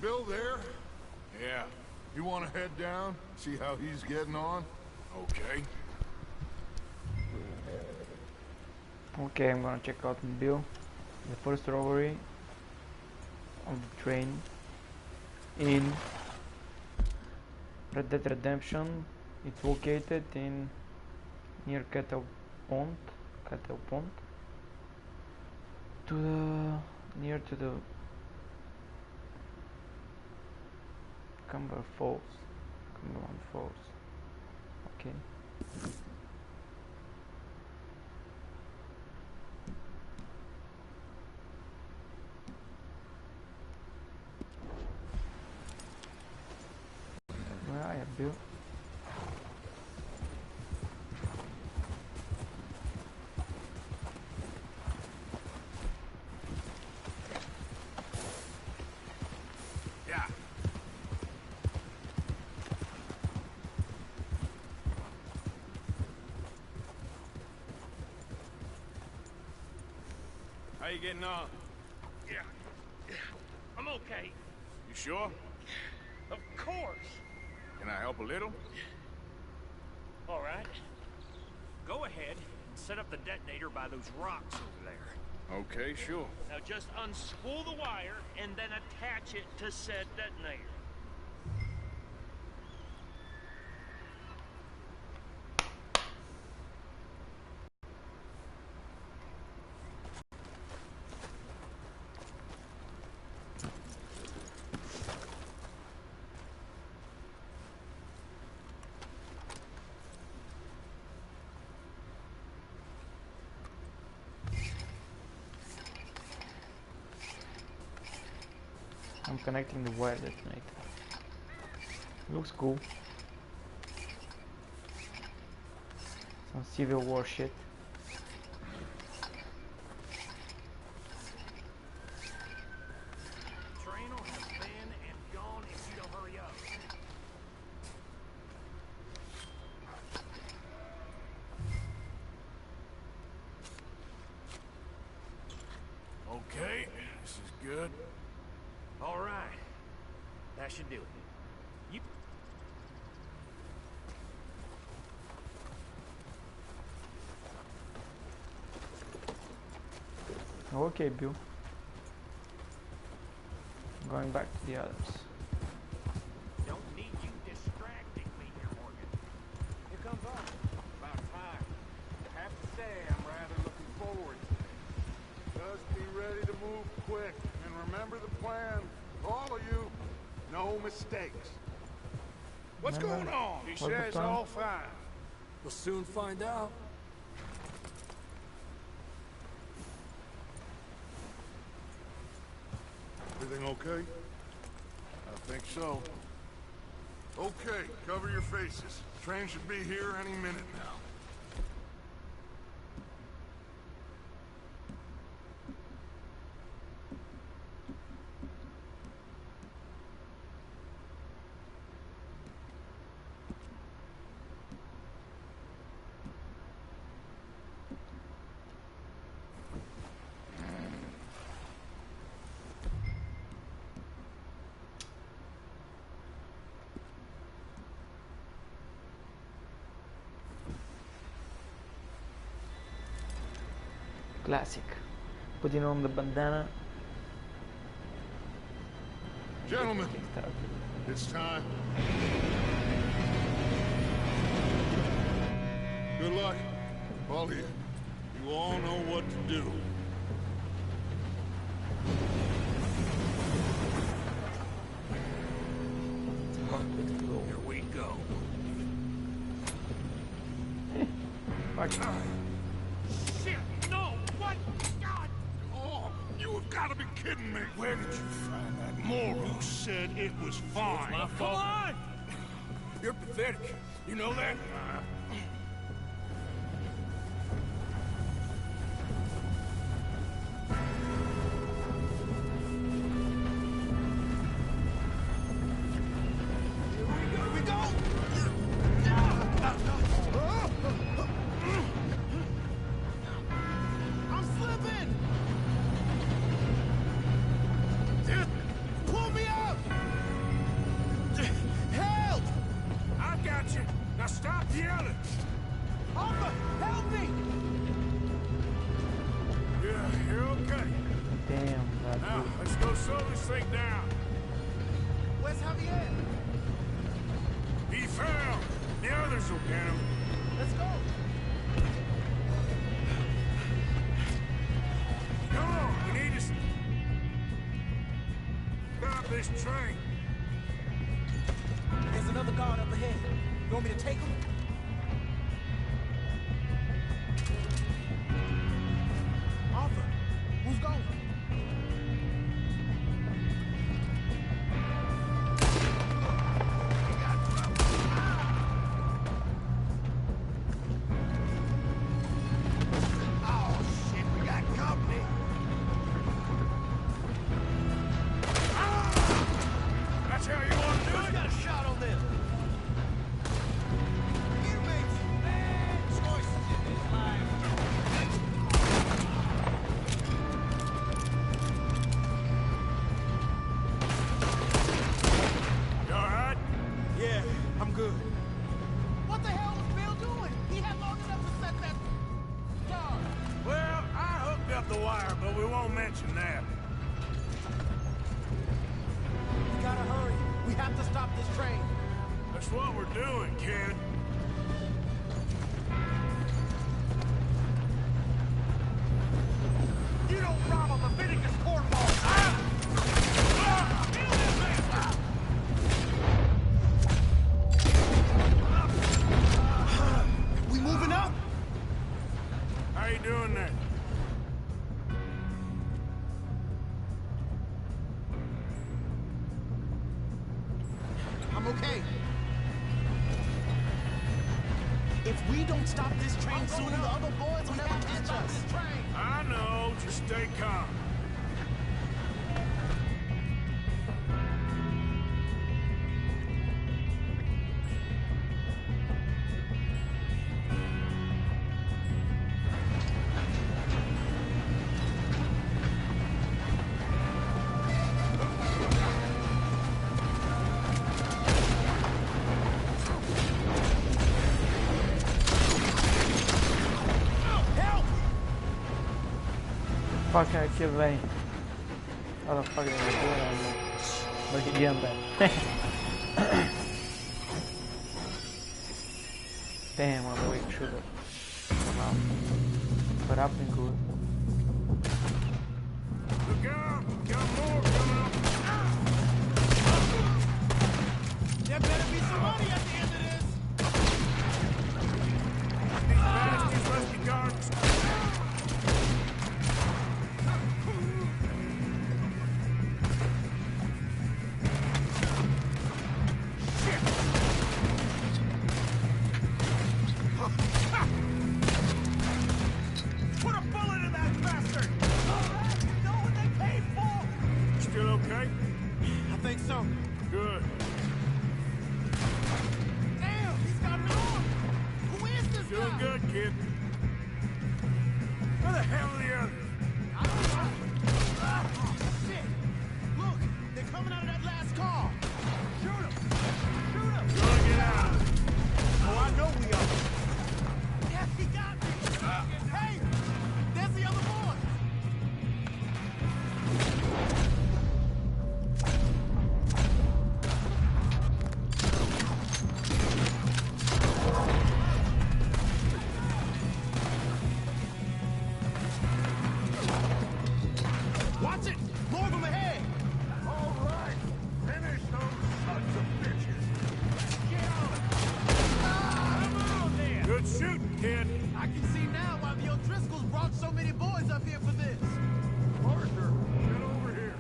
Bill there? Yeah. You want to head down? See how he's getting on? Okay. Okay, I'm gonna check out Bill. The first robbery of the train in Red Dead Redemption. It's located in near Kettle Pond, to the near to the Cumberland Falls. Okay. Where are you, Bill? Yeah. How you getting on? Yeah. I'm okay. You sure? Of course. Can I help a little? All right. Go ahead and set up the detonator by those rocks over there. Okay, sure. Now just unspool the wire and then attach it to said detonator. I'm connecting the wire detonator. Looks cool. Some Civil War shit. Train will have been and gone if you don't hurry up. Okay, this is good. All right. That should do it. You... Okay, Bill. Going back to the others. Don't need you distracting me here, Morgan. Here comes on. About time. I have to say, I'm rather looking forward to it. Just be ready to move quick. And remember the plan. All of you. No mistakes. What's going on? He What's the says plan? all fine. We'll soon find out. Everything okay? I think so. Okay, cover your faces. Train should be here any minute now. Classic. Putting on the bandana. Gentlemen, Getting started. it's time. Good luck. All of you. You all know what to do. Here we go. Fuck. Shit! No! What? God! Oh, you have got to be kidding me. Where did you find that moron? Who said it was fine? My Come fault. on! You're pathetic. You know that? I'm slipping! Pull me up! Now stop yelling! Arthur, help me! Yeah, you're okay. Damn, that Now, dude. let's go slow this thing down. Where's Javier? He fell. The others will get him. Let's go. Come on, we need to stop this train. There's another guard up ahead. You want me to take him? Arthur, who's going? That's how you want to do it? Got a shot on them. You make some bad choices in this life. You all right? Yeah, I'm good. What the hell was Bill doing? He had long enough to set that charge. Well, I hooked up the wire, but we won't mention that. We gotta hurry. We have to stop this train. That's what we're doing, kid. You don't rob a Leviticus cornball. We moving up? How you doing there? I'm okay. If we don't stop this train soon, the other boys will never catch us. I know, just stay calm. Fucking aqui, velho. Olha a fucking Look at jump back. Damn, I'm weak shooter. Wow. But I've been good. Look out! Got more coming up! There better be some money at the end of this. These bastards must be guards. Put a bullet in that bastard! Alright, you know what they paid for? Still okay? I think so. Good. Damn, he's got an arm! Who is this Doing guy? good, kid. Where the hell are the others? I don't know. Ah, shit! Look, they're coming out of that last car. Shoot him! Shoot him! Gonna get out. Oh, I know we are. Yeah, he got me. Hey, there's the other boy. Watch it! More of them ahead! All right, finish those sons of bitches. Get on it! Come on there! Good shooting, kid. I can see now why the O'Driscolls brought so many boys up here for this. Arthur, get over here.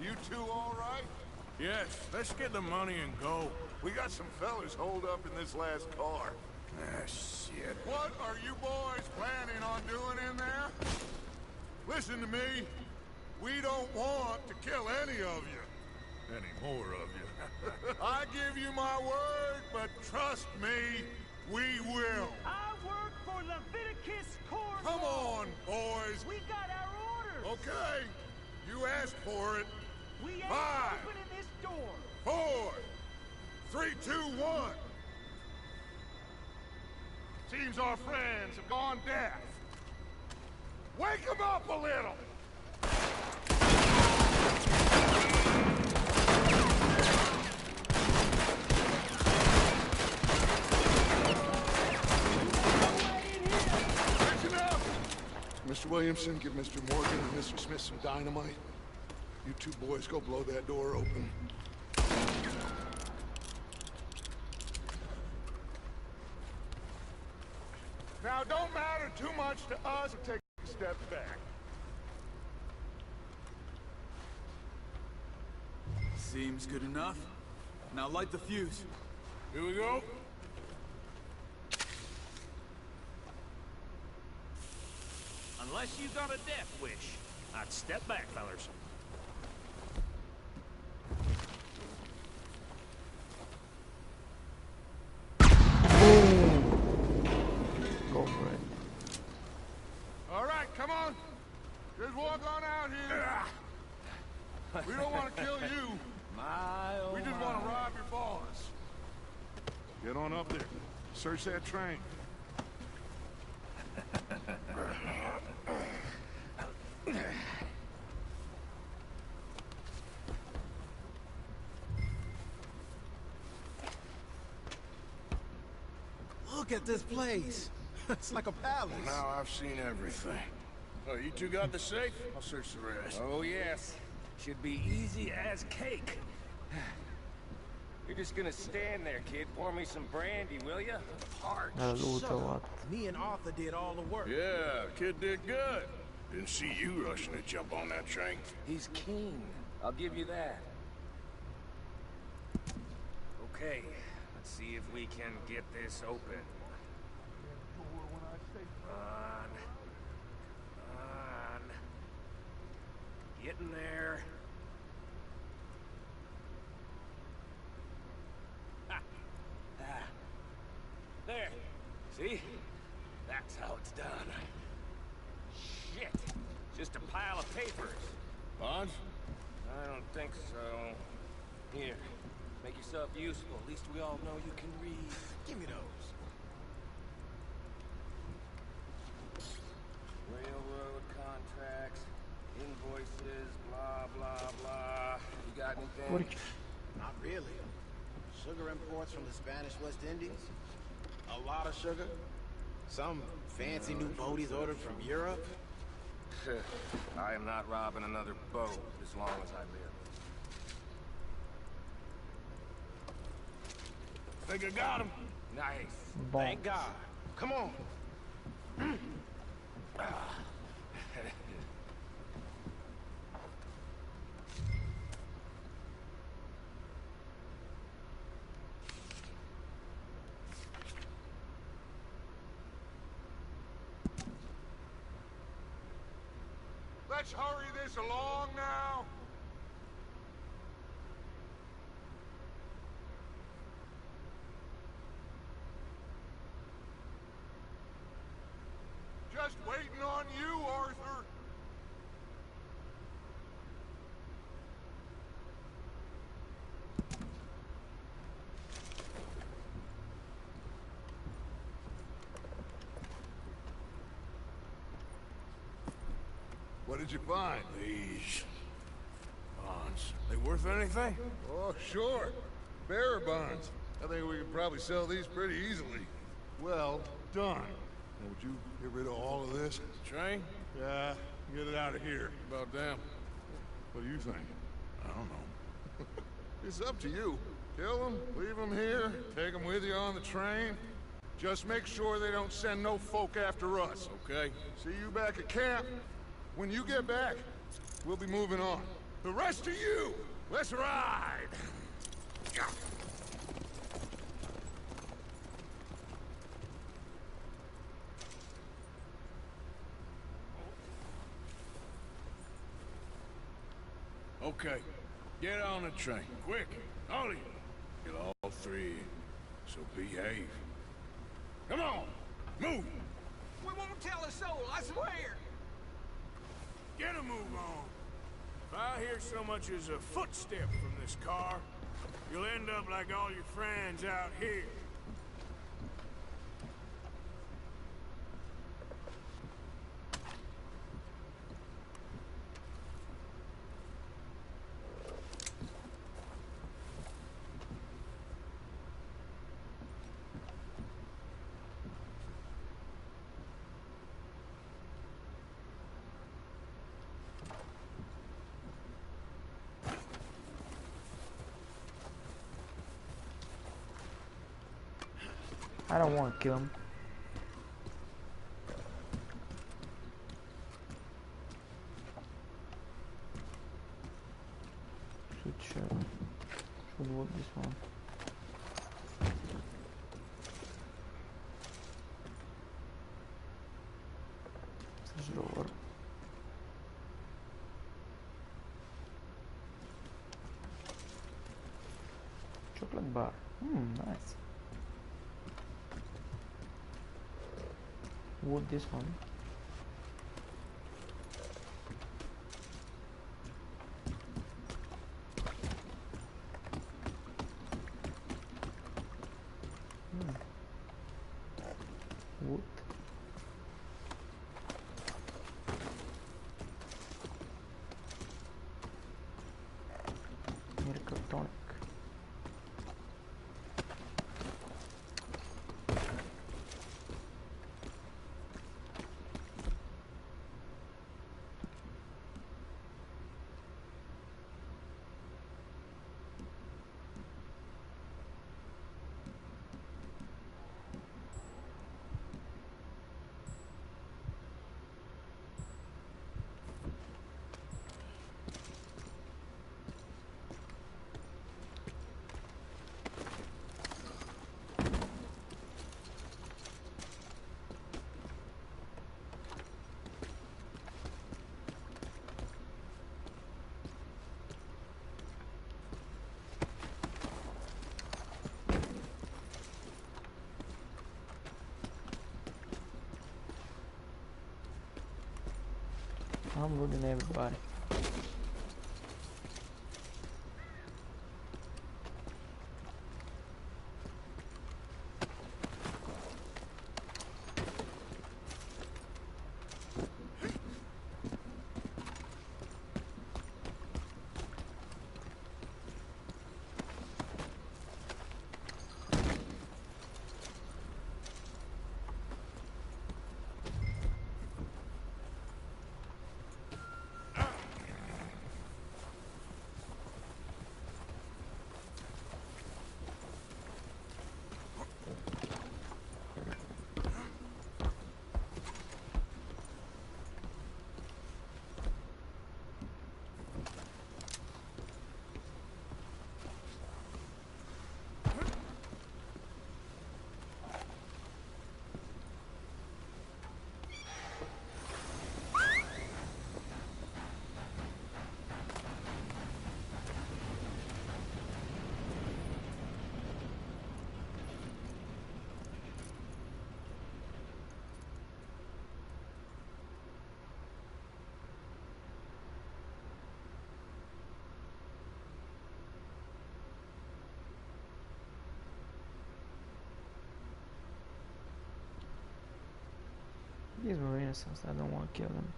You two all right? Yes, let's get the money and go. We got some fellas holed up in this last car. Ah, shit. What are you boys planning on doing in there? Listen to me. We don't want to kill any of you. Any more of you. I give you my word, but trust me, we will. I work for Leviticus Corps. Come on, boys. We got our orders. Okay, you asked for it. We ain't 5, opening this door. 4, 3, 2, 1. Seems our friends have gone deaf. Wake them up a little. Listen up! Mr. Williamson, give Mr. Morgan and Mr. Smith some dynamite. You two boys go blow that door open. Now, don't matter too much to us. Take a step back. Seems good enough. Now light the fuse. Here we go. Unless you got a death wish, I'd step back, fellers. Go for it. All right, come on. Just walk on out here. We don't want to kill you. We just want to rob your boss. Get on up there. Search that train. Look at this place. It's like a palace. Now I've seen everything. Oh, you two got the safe? I'll search the rest. Oh, yes. Should be easy as cake. You're just gonna stand there, kid. Pour me some brandy, will ya? Hard. What? Me and Arthur did all the work. Yeah, kid did good. Didn't see you rushing to jump on that train. He's keen. I'll give you that. Okay, let's see if we can get this open. Come on. Come on. Get in there. Ha. Ah. There. See? That's how it's done. Shit. Just a pile of papers. Bonds? I don't think so. Here. Make yourself useful. At least we all know you can read. Give me those. Railroad contracts, invoices, blah, blah, blah. You got anything? Not really. Sugar imports from the Spanish West Indies. A lot of sugar. Some fancy new boat he's ordered from Europe. I am not robbing another boat as long as I live. Think I got him. Nice. Thank God. Come on. Let's hurry this along now. Just waiting on you, Arthur. What did you find? These bonds. They worth anything? Oh, sure. Bearer bonds. I think we could probably sell these pretty easily. Well done. Now, would you get rid of all of this? Train? Yeah, get it out of here. About damn. What do you think? I don't know. It's up to you. Kill them, leave them here, take them with you on the train. Just make sure they don't send no folk after us. Okay. See you back at camp. When you get back, we'll be moving on. The rest of you, let's ride! Okay. Get on the train. Quick. Ollie, three, so behave. Come on, move! We won't tell a soul, I swear! Get a move on. If I hear so much as a footstep from this car, you'll end up like all your friends out here. I don't want to kill him. Should work this one. Drawer. Chocolate bar. Nice. Wood this one. Wood. Miracle tonic. I'm looting everybody. These were innocents, I don't want to kill them.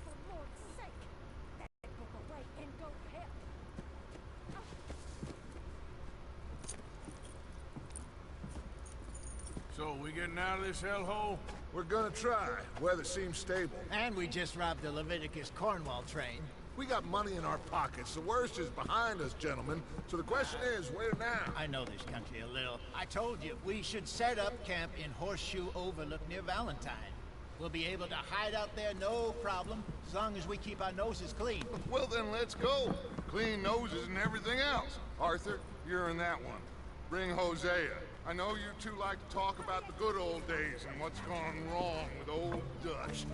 For Lord's sake, that book away and go help. So, we getting out of this hellhole? We're gonna try. Weather seems stable. And we just robbed the Leviticus Cornwall train. We got money in our pockets. The worst is behind us, gentlemen. So the question is, where now? I know this country a little. I told you, we should set up camp in Horseshoe Overlook near Valentine. We'll be able to hide out there no problem, as long as we keep our noses clean. Well then, let's go. Clean noses and everything else. Arthur, you're in that one. Bring Hosea. I know you two like to talk about the good old days and what's gone wrong with old Dutch.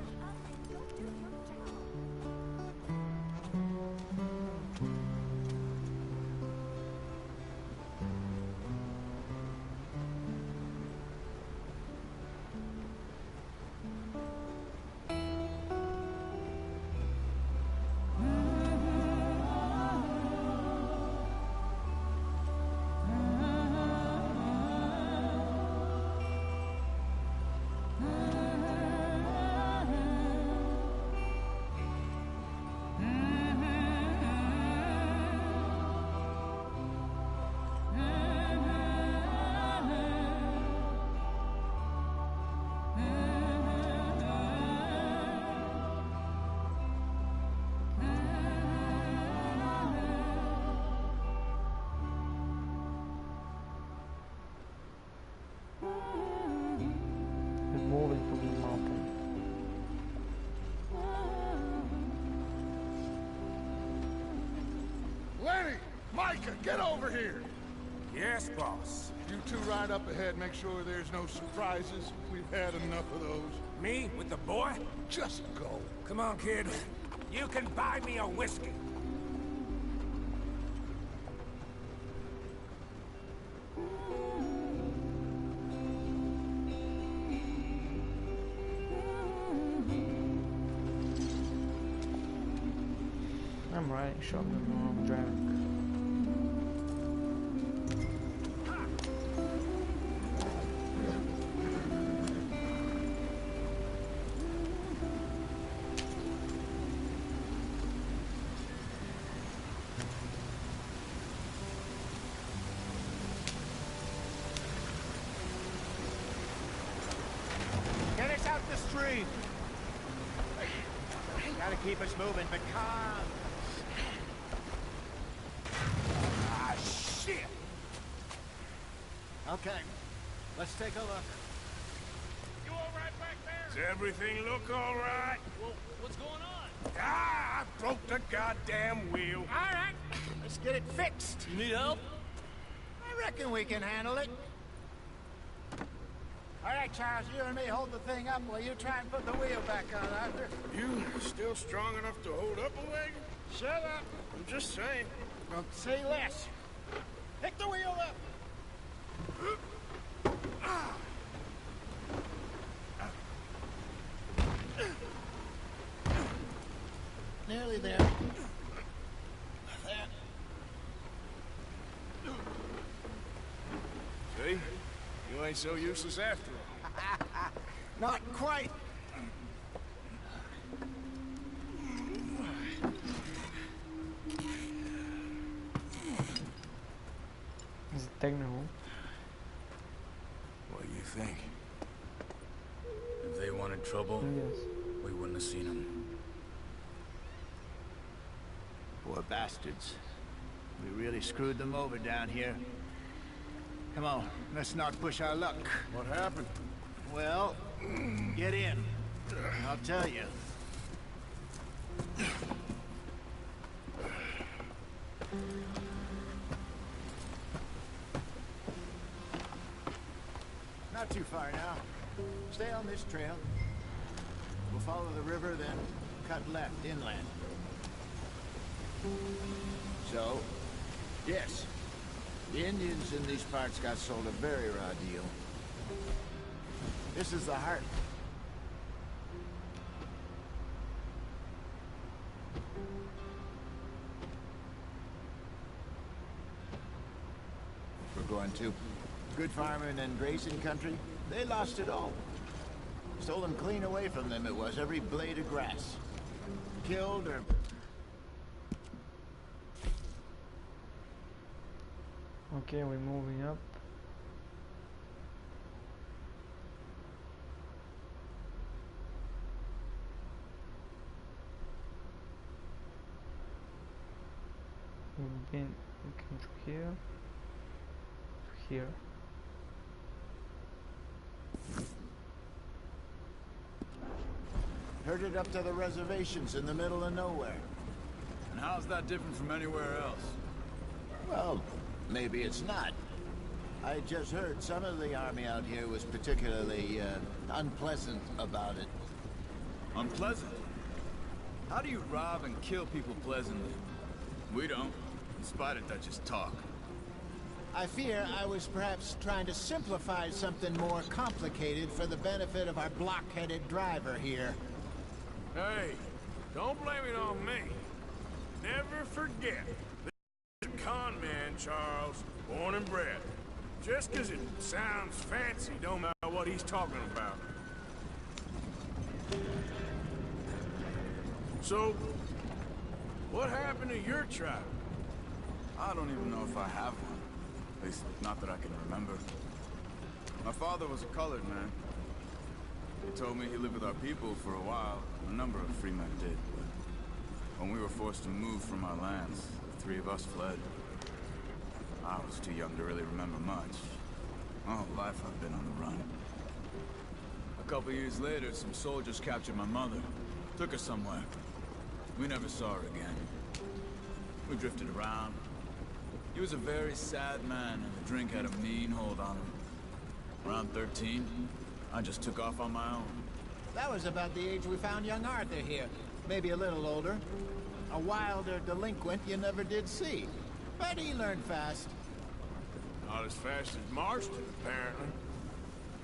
Micah, get over here! Yes, boss. You two ride up ahead, make sure there's no surprises. We've had enough of those. Me with the boy? Just go. Come on, kid. You can buy me a whiskey. I'm riding shotgun when I'm driving. Get us out the street! Gotta keep us moving, but calm. Ah, shit! Okay, let's take a look. You all right back there? Does everything look all right? Well, what's going on? Ah, I broke the goddamn wheel. All right, let's get it fixed. You need help? I reckon we can handle it. All right, Charles, you and me hold the thing up while you try and put the wheel back on, Arthur. You still strong enough to hold up a wagon? Shut up. I'm just saying. Well, say less. Pick the wheel up. Nearly there. There. See? You ain't so useless after all. Not quite. Is it technical? What do you think? If they wanted trouble, Yes. we wouldn't have seen them. Poor bastards. We really screwed them over down here. Come on, let's not push our luck. What happened? Well, get in. I'll tell you. Not too far now. Stay on this trail. We'll follow the river, then cut left inland. So, yes, the Indians in these parts got sold a very raw deal. This is the heart. We're going to. Good farming and grazing country, they lost it all. Stolen clean away from them it was, every blade of grass. Killed or... Okay, we're moving up. We can through here. To here. Herded up to the reservations in the middle of nowhere. And how's that different from anywhere else? Well, maybe it's not. I just heard some of the army out here was particularly, unpleasant about it. Unpleasant? How do you rob and kill people pleasantly? We don't, in spite of Dutch's talk. I fear I was perhaps trying to simplify something more complicated for the benefit of our block-headed driver here. Hey, don't blame it on me. Never forget, this is a con man, Charles, born and bred. Just 'cause it sounds fancy don't matter what he's talking about. So, what happened to your tribe? I don't even know if I have one. At least, not that I can remember. My father was a colored man. He told me he lived with our people for a while. A number of free men did, but when we were forced to move from our lands, the three of us fled. I was too young to really remember much. My whole life I've been on the run. A couple years later, some soldiers captured my mother. Took her somewhere. We never saw her again. We drifted around. He was a very sad man, and the drink had a mean hold on him. Around 13, I just took off on my own. That was about the age we found young Arthur here. Maybe a little older. A wilder delinquent you never did see. But he learned fast. Not as fast as Marston, apparently.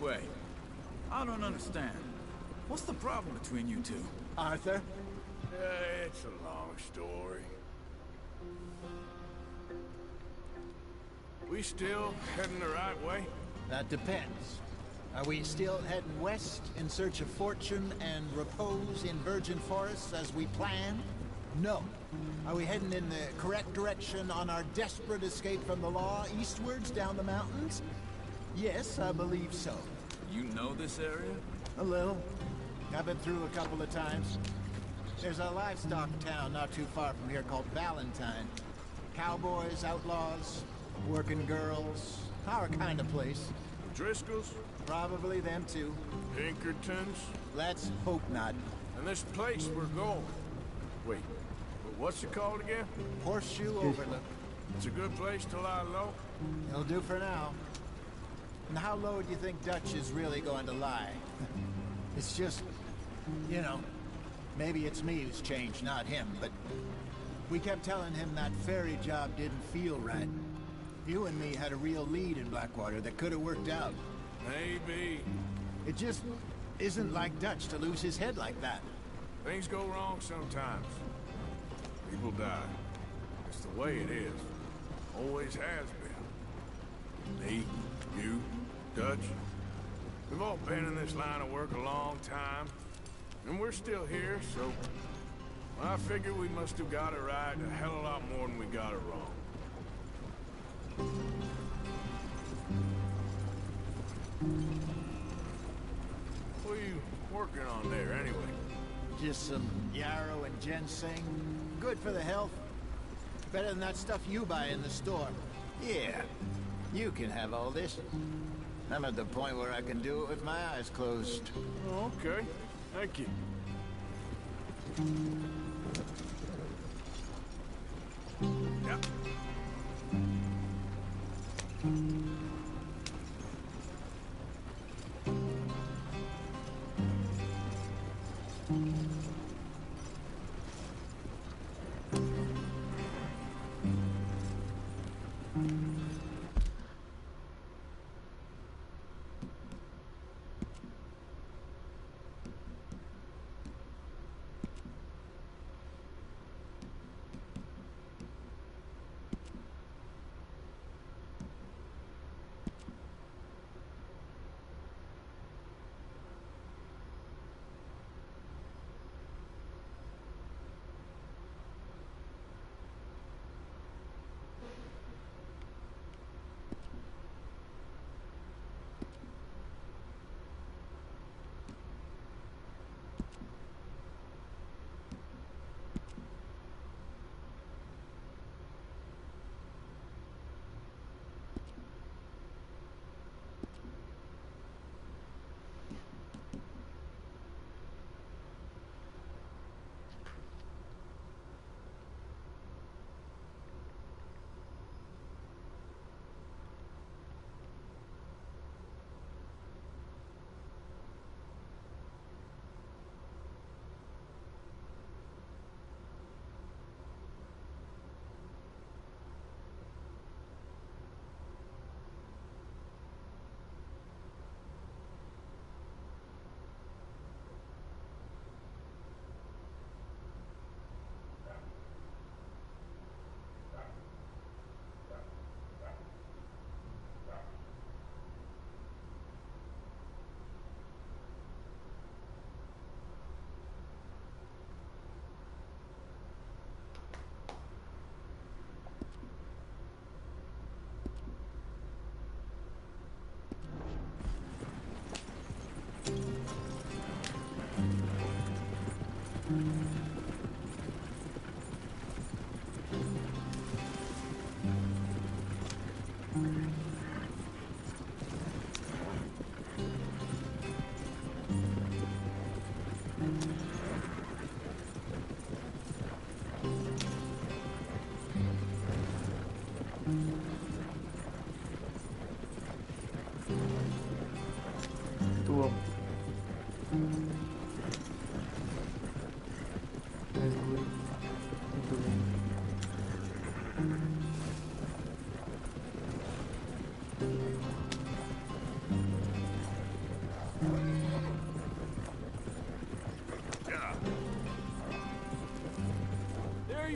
Wait, I don't understand. What's the problem between you two? Arthur? It's a long story. We still heading the right way? That depends. Are we still heading west in search of fortune and repose in virgin forests as we planned? No. Are we heading in the correct direction on our desperate escape from the law eastwards down the mountains? Yes, I believe so. You know this area? A little. I've been through a couple of times. There's a livestock town not too far from here called Valentine. Cowboys, outlaws, working girls, our kind of place. Driscoll's? Probably them too. Pinkertons? Let's hope not. And this place we're going. Wait, what's it called again? Horseshoe Overlook. It's a good place to lie low? It'll do for now. And how low do you think Dutch is really going to lie? It's just, you know, maybe it's me who's changed, not him, but we kept telling him that ferry job didn't feel right. You and me had a real lead in Blackwater that could have worked out. Maybe. It just isn't like Dutch to lose his head like that. Things go wrong sometimes. People die. It's the way it is. Always has been. Me, you, Dutch. We've all been in this line of work a long time. And we're still here, so... I figure we must have got it right a hell of a lot more than we got it wrong. What are you working on there, anyway? Just some yarrow and ginseng. Good for the health. Better than that stuff you buy in the store. Yeah, you can have all this. I'm at the point where I can do it with my eyes closed. Okay, thank you. Yeah.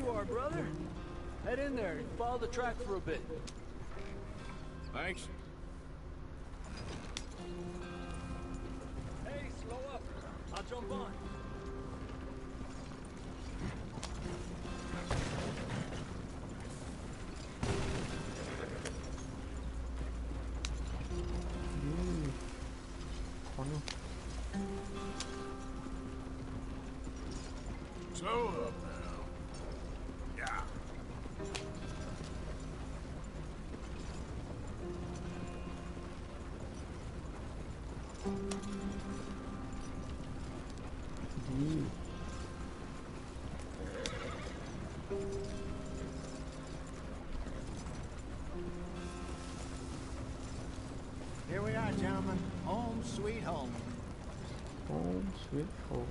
you are, brother. Head in there and follow the track for a bit. Thanks. Hey, slow up. I'll jump on. Oh no. Slow up now. Yeah. Here we are, gentlemen. Home sweet home. Home sweet home.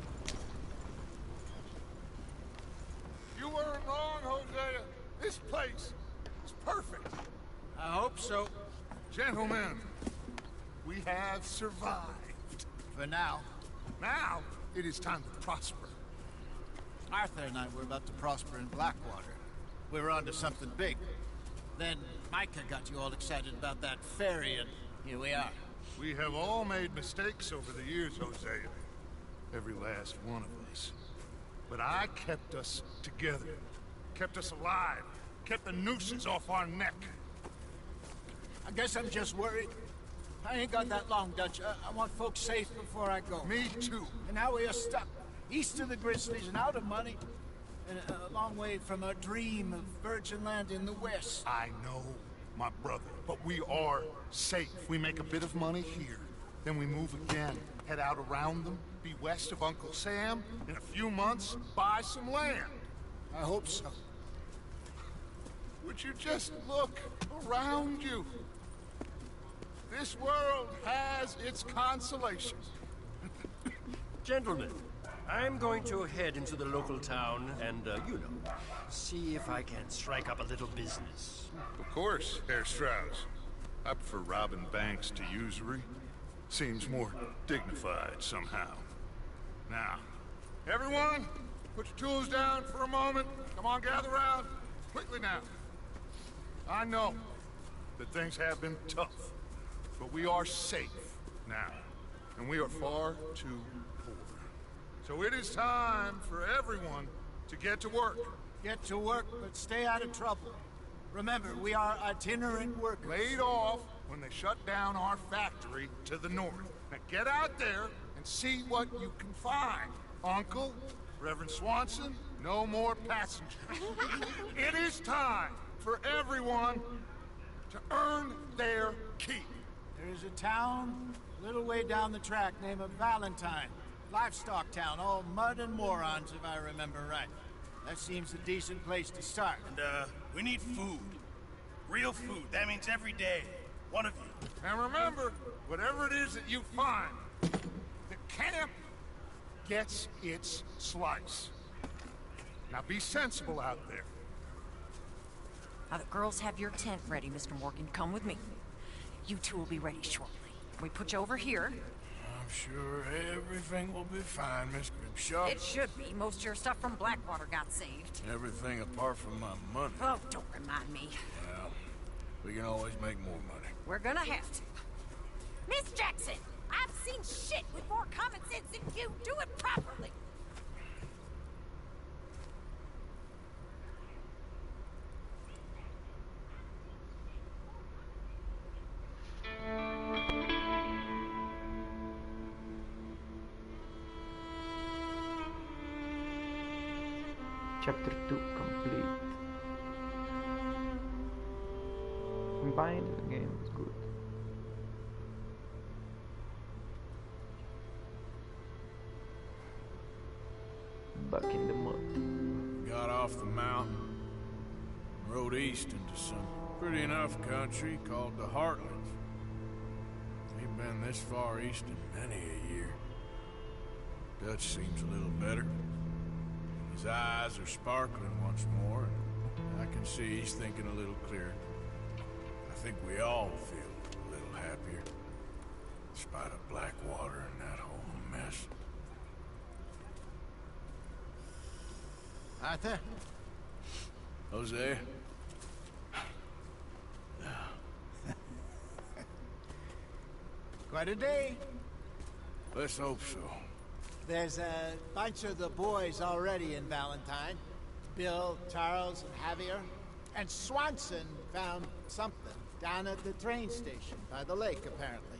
You weren't wrong, Hosea. This place is perfect. I hope so. Gentlemen, we have survived. For now. Now, it is time to prosper. Arthur and I were about to prosper in Blackwater. We were onto something big. Then Micah got you all excited about that ferry, and here we are. We have all made mistakes over the years, Hosea. Every last one of us. But I kept us together. Kept us alive. Kept the nooses off our neck. I guess I'm just worried. I ain't got that long, Dutch. I want folks safe before I go. Me too. And now we are stuck. East of the Grizzlies and out of money. And a long way from our dream of virgin land in the west. I know, my brother, but we are safe. We make a bit of money here. Then we move again, head out around them, be west of Uncle Sam. In a few months, buy some land. I hope so. Would you just look around you? This world has its consolations. Gentlemen, I'm going to head into the local town and, you know, see if I can strike up a little business. Of course, Herr Strauss. I prefer robbing banks to usury. Seems more dignified somehow. Now, everyone, put your tools down for a moment. Come on, gather round. Quickly now. I know that things have been tough, but we are safe now, and we are far too poor. So it is time for everyone to get to work. Get to work, but stay out of trouble. Remember, we are itinerant workers. Laid off when they shut down our factory to the north. Now get out there and see what you can find. Uncle, Reverend Swanson, no more passengers. It is time for everyone to earn their keep. There is a town a little way down the track named Valentine. Livestock town, all mud and morons, if I remember right. That seems a decent place to start. And, we need food. Real food. That means every day. One of you. And remember, whatever it is that you find, the camp gets its slice. Now be sensible out there. Now the girls have your tent ready, Mr. Morgan. Come with me. You two will be ready shortly. We put you over here. I'm sure everything will be fine, Miss Grimshaw. It should be. Most of your stuff from Blackwater got saved. Everything apart from my money. Oh, don't remind me. Well, we can always make more money. We're gonna have to. Miss Jackson, I've seen shit with more common sense than you. Do it properly. Chapter 2 complete. Combined, the game is good. Back in the mud. Got off the mountain, rode east into some pretty enough country called the Heartlands. Ain't been this far east in many a year. Dutch seems a little better. His eyes are sparkling once more, and I can see he's thinking a little clearer. I think we all feel a little happier, in spite of Blackwater and that whole mess. Arthur? Jose? Quite a day. Let's hope so. There's a bunch of the boys already in Valentine. Bill, Charles, and Javier. And Swanson found something down at the train station by the lake, apparently.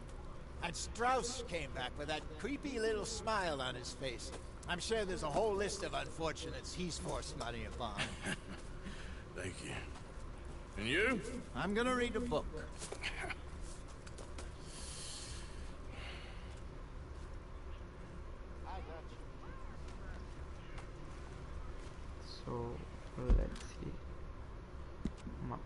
And Strauss came back with that creepy little smile on his face. I'm sure there's a whole list of unfortunates he's forced money upon. Thank you. And you? I'm gonna read a book. So let's see. Map.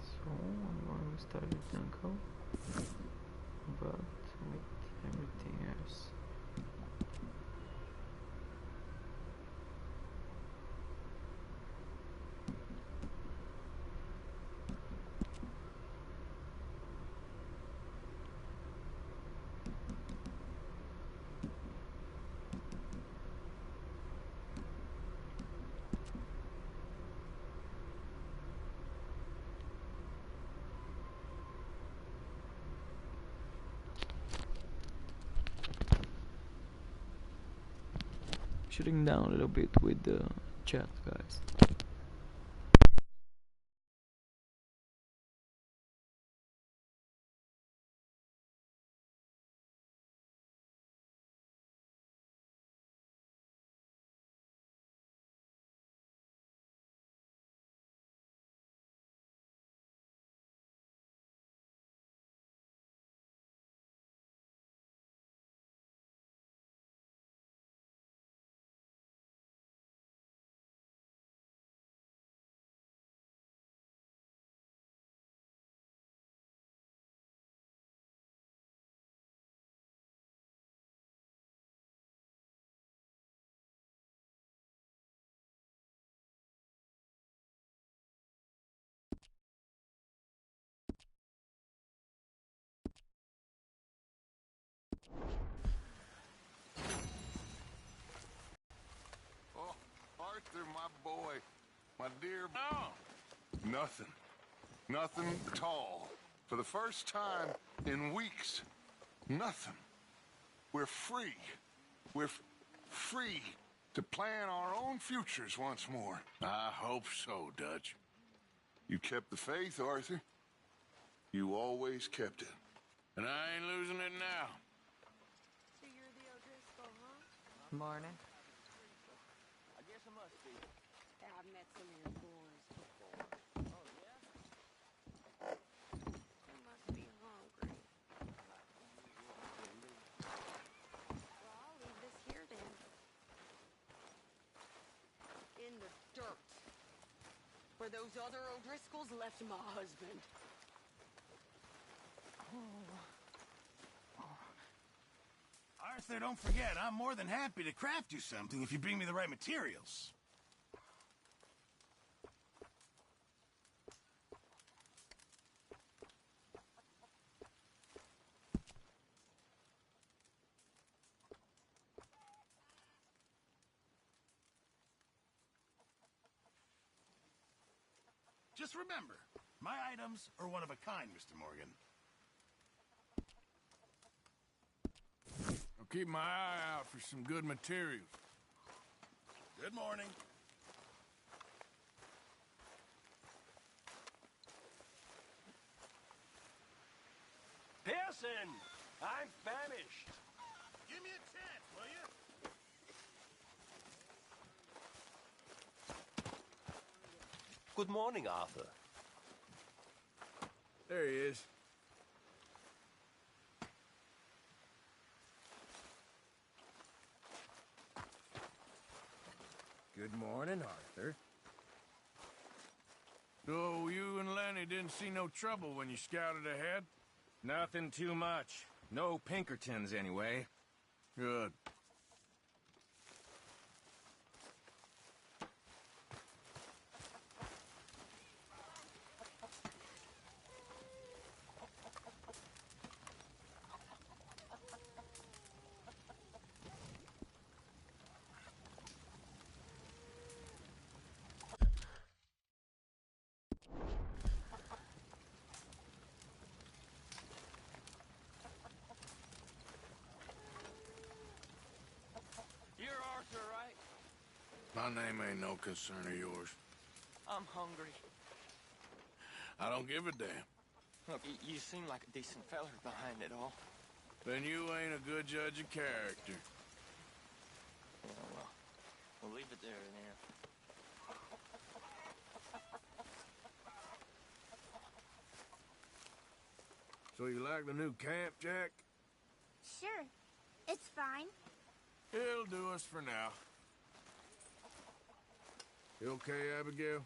So I'm going to start with Dunkel, but with everything else. Shutting down a little bit with the chat, guys. Oh, Arthur, my boy. My dear... No. Nothing. Nothing at all. For the first time in weeks. Nothing. We're free. We're free to plan our own futures once more. I hope so, Dutch. You kept the faith, Arthur. You always kept it. And I ain't losing it now. So you're the O'Driscoll, huh? Morning. I guess I must be. Yeah, I've met some of your boys before. Oh, yeah? You must be hungry. Well, I'll leave this here then. In the dirt. Where those other O'Driscolls left my husband. Arthur, don't forget, I'm more than happy to craft you something if you bring me the right materials. Just remember, my items are one of a kind, Mr. Morgan. I'll keep my eye out for some good materials. Good morning. Pearson! I'm famished. Give me a chance, will you? Good morning, Arthur. There he is. Good morning, Arthur. So you and Lenny didn't see no trouble when you scouted ahead? Nothing too much. No Pinkertons, anyway. Good. You're Arthur, right? My name ain't no concern of yours. I'm hungry. I don't give a damn. Look, you seem like a decent feller behind it all. Then you ain't a good judge of character. Yeah, well, we'll leave it there then. So you like the new camp, Jack? Sure. It's fine. It'll do us for now. You okay, Abigail?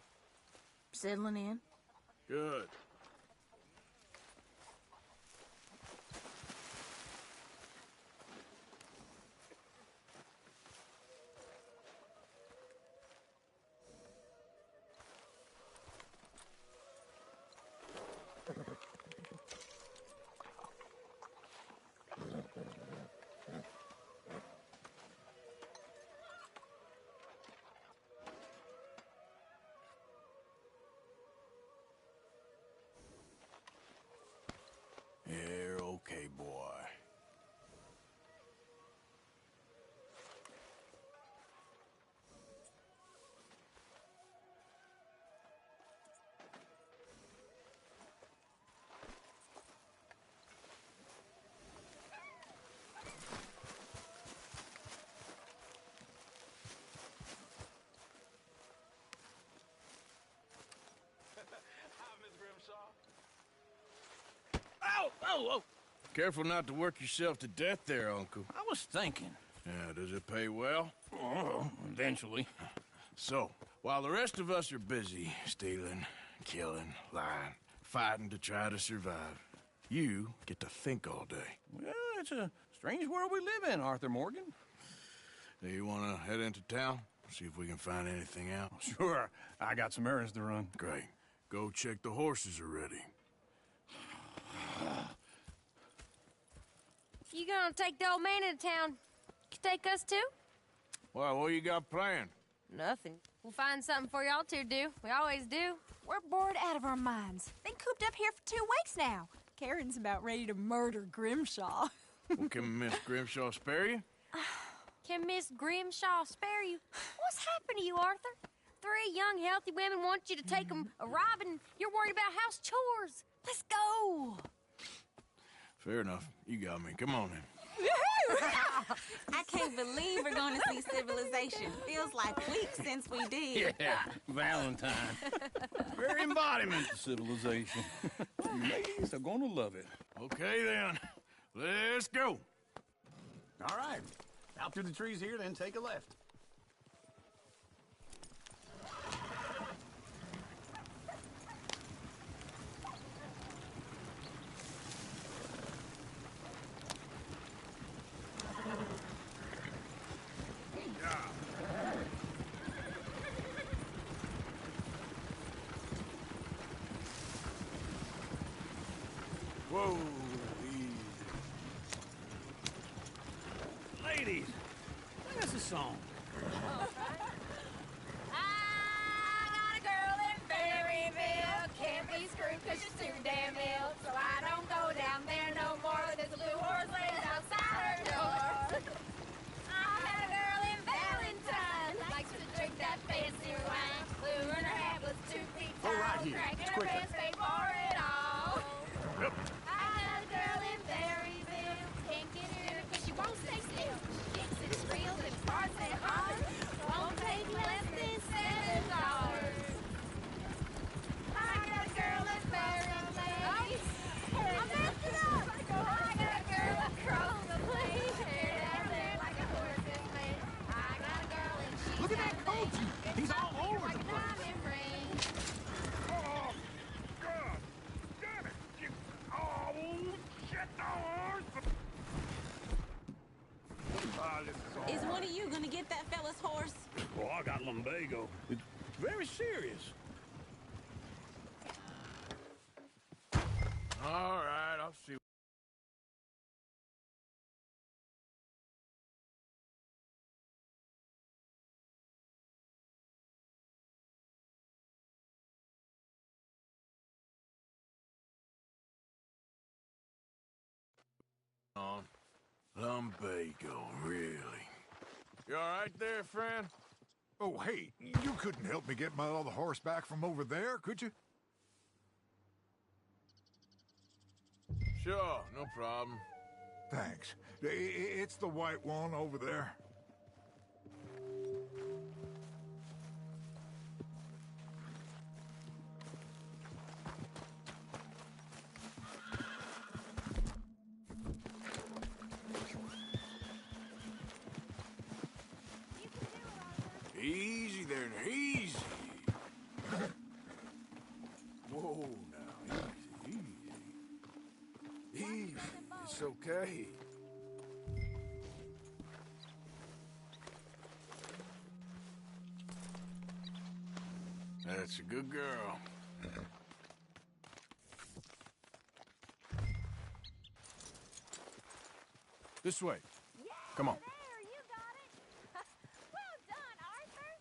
Settling in. Good. You're okay, boy. Ow! Oh, oh! Careful not to work yourself to death there, Uncle. I was thinking. Yeah, does it pay well? Oh, eventually. So, while the rest of us are busy stealing, killing, lying, fighting to try to survive, you get to think all day. Well, it's a strange world we live in, Arthur Morgan. Do you want to head into town? See if we can find anything out? Sure. I got some errands to run. Great. Go check the horses are ready. You gonna take the old man into town? You take us too? Well, what you got planned? Nothing. We'll find something for y'all to do. We always do. We're bored out of our minds. Been cooped up here for 2 weeks now. Karen's about ready to murder Grimshaw. Well, can Miss Grimshaw spare you? Can Miss Grimshaw spare you? What's happened to you, Arthur? 3 young, healthy women want you to take them a robbing. You're worried about house chores. Let's go. Fair enough. You got me. Come on then. I can't believe we're going to see civilization. Feels like weeks since we did. Yeah, Valentine. Very embodiment of civilization. Ladies are going to love it. Okay, then. Let's go. All right. Out through the trees here, then take a left. Whoa, Ladies, sing us a song. I got a girl in Berryville. Can't be screwed because she's too damn ill. So I don't go down there no more. There's a blue horse laying outside her door. I had a girl in Valentine. Likes to drink that fancy wine. Blue in her hat was 2 feet tall. Oh, right here. Cracking It's her quicker. pants, paid for it all. Yep. I had a girl in Berryville. Can't get her because she won't stay still. She kicks and squeals and farts and hollers. Won't take less than $7. I got a girl in Berryville. me get that fella's horse? Oh, I got lumbago. It's very serious. All right, I'll see. On. Lumbago, really? You all right there, friend? Oh, hey, you couldn't help me get my other horse back from over there, could you? Sure, no problem. Thanks. It's the white one over there. Easy there, easy. Whoa, now, easy, easy. Easy, it's okay. That's a good girl. This way. Come on. There, you got it. Well done, Arthur.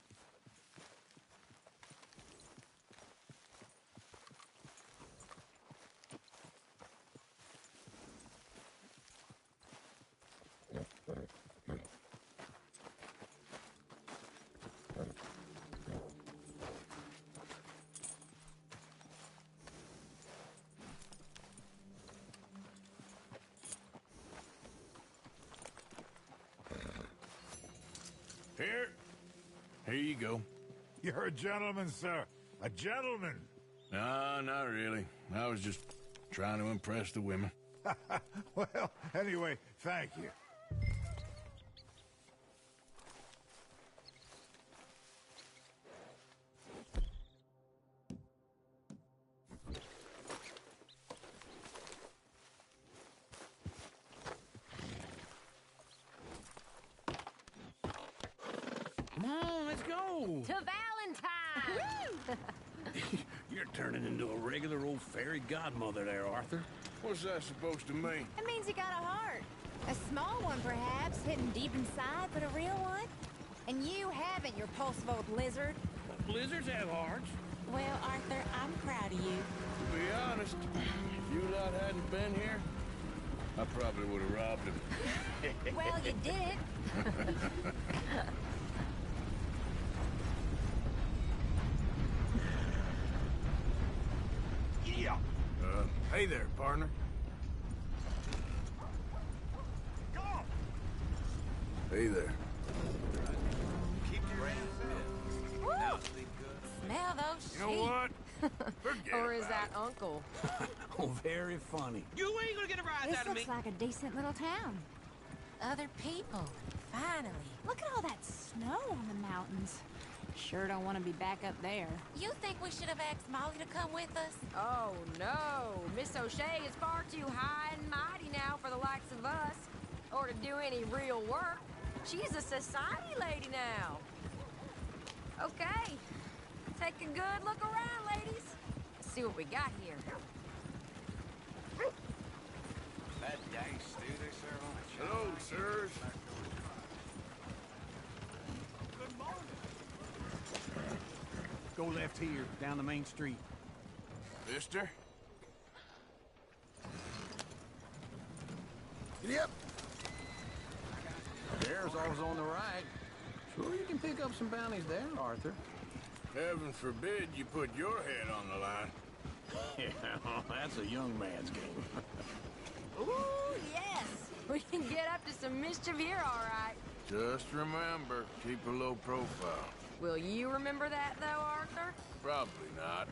Here you go. You're a gentleman, sir. A gentleman. No, not really. I was just trying to impress the women. Well, anyway, thank you. Come on, let's go. To Valentine! You're turning into a regular old fairy godmother there, Arthur. What's that supposed to mean? It means you got a heart. A small one, perhaps, hidden deep inside, but a real one. And you haven't, you repulsive old lizard. Blizzards have hearts. Well, Arthur, I'm proud of you. To be honest, if you lot hadn't been here, I probably would have robbed him. Well, you did. Yeah. Hey there, partner. Go! Hey there. Keep your hands Smell those You know what? Forget Or is about that it. Uncle? Oh, very funny. You ain't gonna get a rise This out of me. looks like a decent little town. other people. Finally. Look at all that snow on the mountains. Sure don't want to be back up there. You think we should have asked Molly to come with us? Oh, no. Miss O'Shea is far too high and mighty now for the likes of us. Or to do any real work. She's a society lady now. Okay. Take a good look around, ladies. See what we got here. That dang stew they serve on a Hello, sirs. Go left here, down the main street. Mister? Yep. There's always on the right. Sure you can pick up some bounties there, Arthur. Heaven forbid you put your head on the line. Yeah, that's a young man's game. Ooh, yes. We can get up to some mischief here, all right. Just remember, keep a low profile. Will you remember that, though, Arthur? Probably not.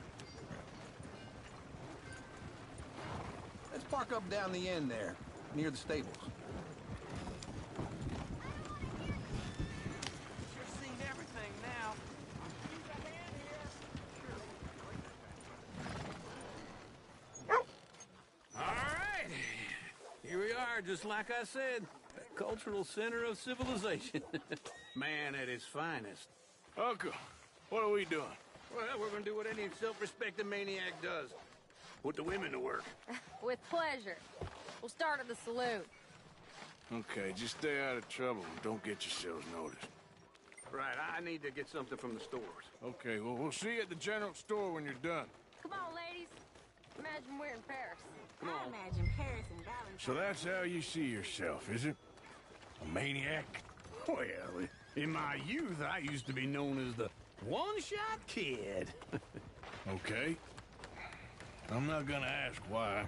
Let's park up down the end there, near the stables. You've seen everything now. All right. Here we are, just like I said. Cultural center of civilization. Man at his finest. Uncle, what are we doing? Well, we're gonna do what any self-respecting maniac does. Put the women to work. With pleasure. We'll start at the saloon. Okay, just stay out of trouble and don't get yourselves noticed. Right, I need to get something from the stores. Okay, well, we'll see you at the general store when you're done. Come on, ladies. Imagine we're in Paris. I imagine Paris and Valentine. So that's how you see yourself, is it? A maniac? Well, in my youth, I used to be known as the one-shot kid. Okay. I'm not gonna ask why.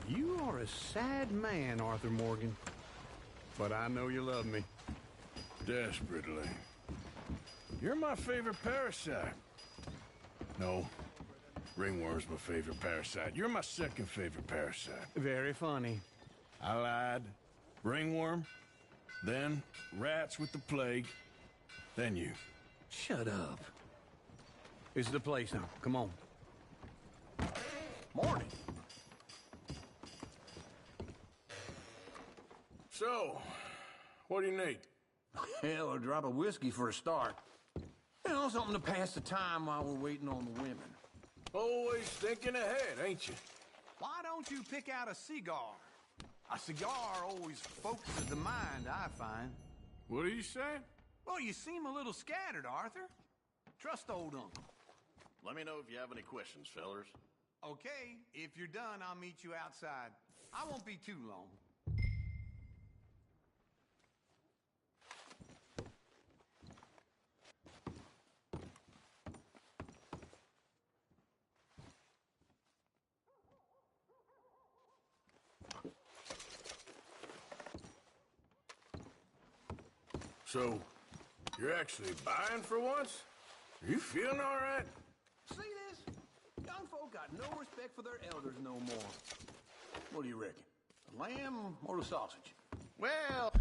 You are a sad man, Arthur Morgan. But I know you love me. Desperately. You're my favorite parasite. No. Ringworm's my favorite parasite. You're my second favorite parasite. Very funny. I lied. Ringworm. Then rats with the plague. Then you. Shut up. It's the place now. Come on. Morning. So, what do you need? Hell, a drop of whiskey for a start. You know, something to pass the time while we're waiting on the women. Always thinking ahead, ain't you? Why don't you pick out a cigar? A cigar always focuses the mind, I find. What are you saying? Well, you seem a little scattered, Arthur. Trust old uncle. Let me know if you have any questions, fellers. Okay, if you're done, I'll meet you outside. I won't be too long. So, you're actually buying for once? Are you feeling all right? See this? Young folk got no respect for their elders no more. What do you reckon? The lamb or the sausage? Well...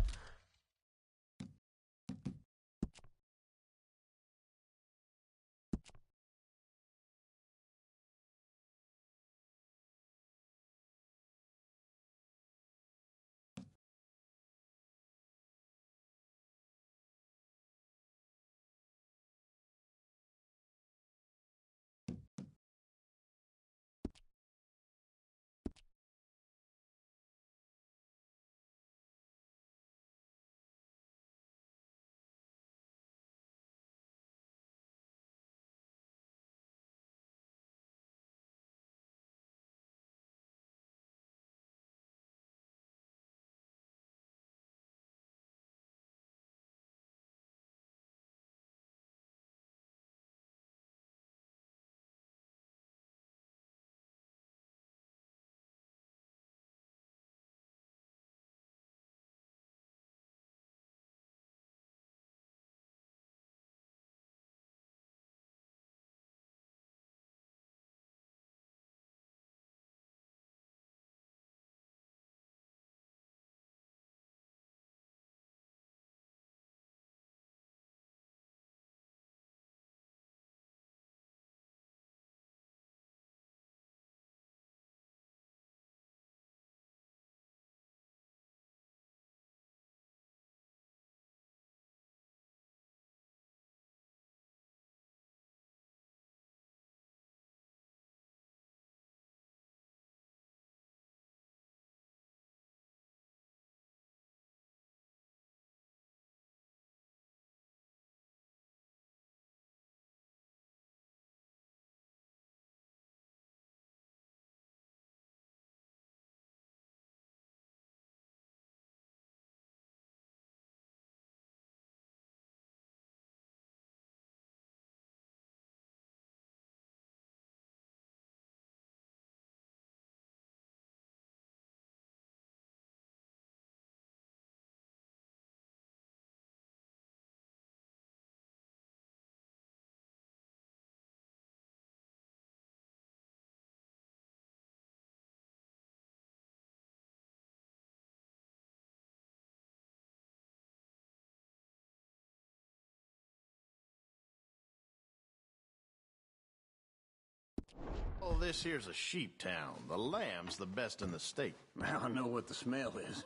Well, this here's a sheep town. The lamb's the best in the state. Now I know what the smell is.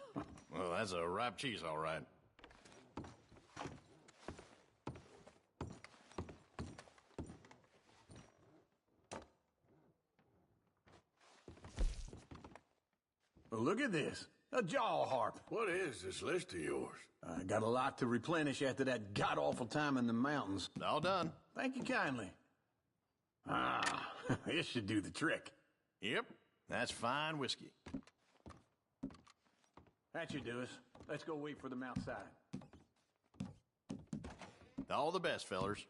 Well, that's a ripe cheese, all right. Well, look at this. A jaw harp. What is this list of yours? I got a lot to replenish after that god-awful time in the mountains. All done. Thank you kindly. Ah, this should do the trick. Yep, that's fine whiskey. That should do us. Let's go wait for them outside. All the best, fellers.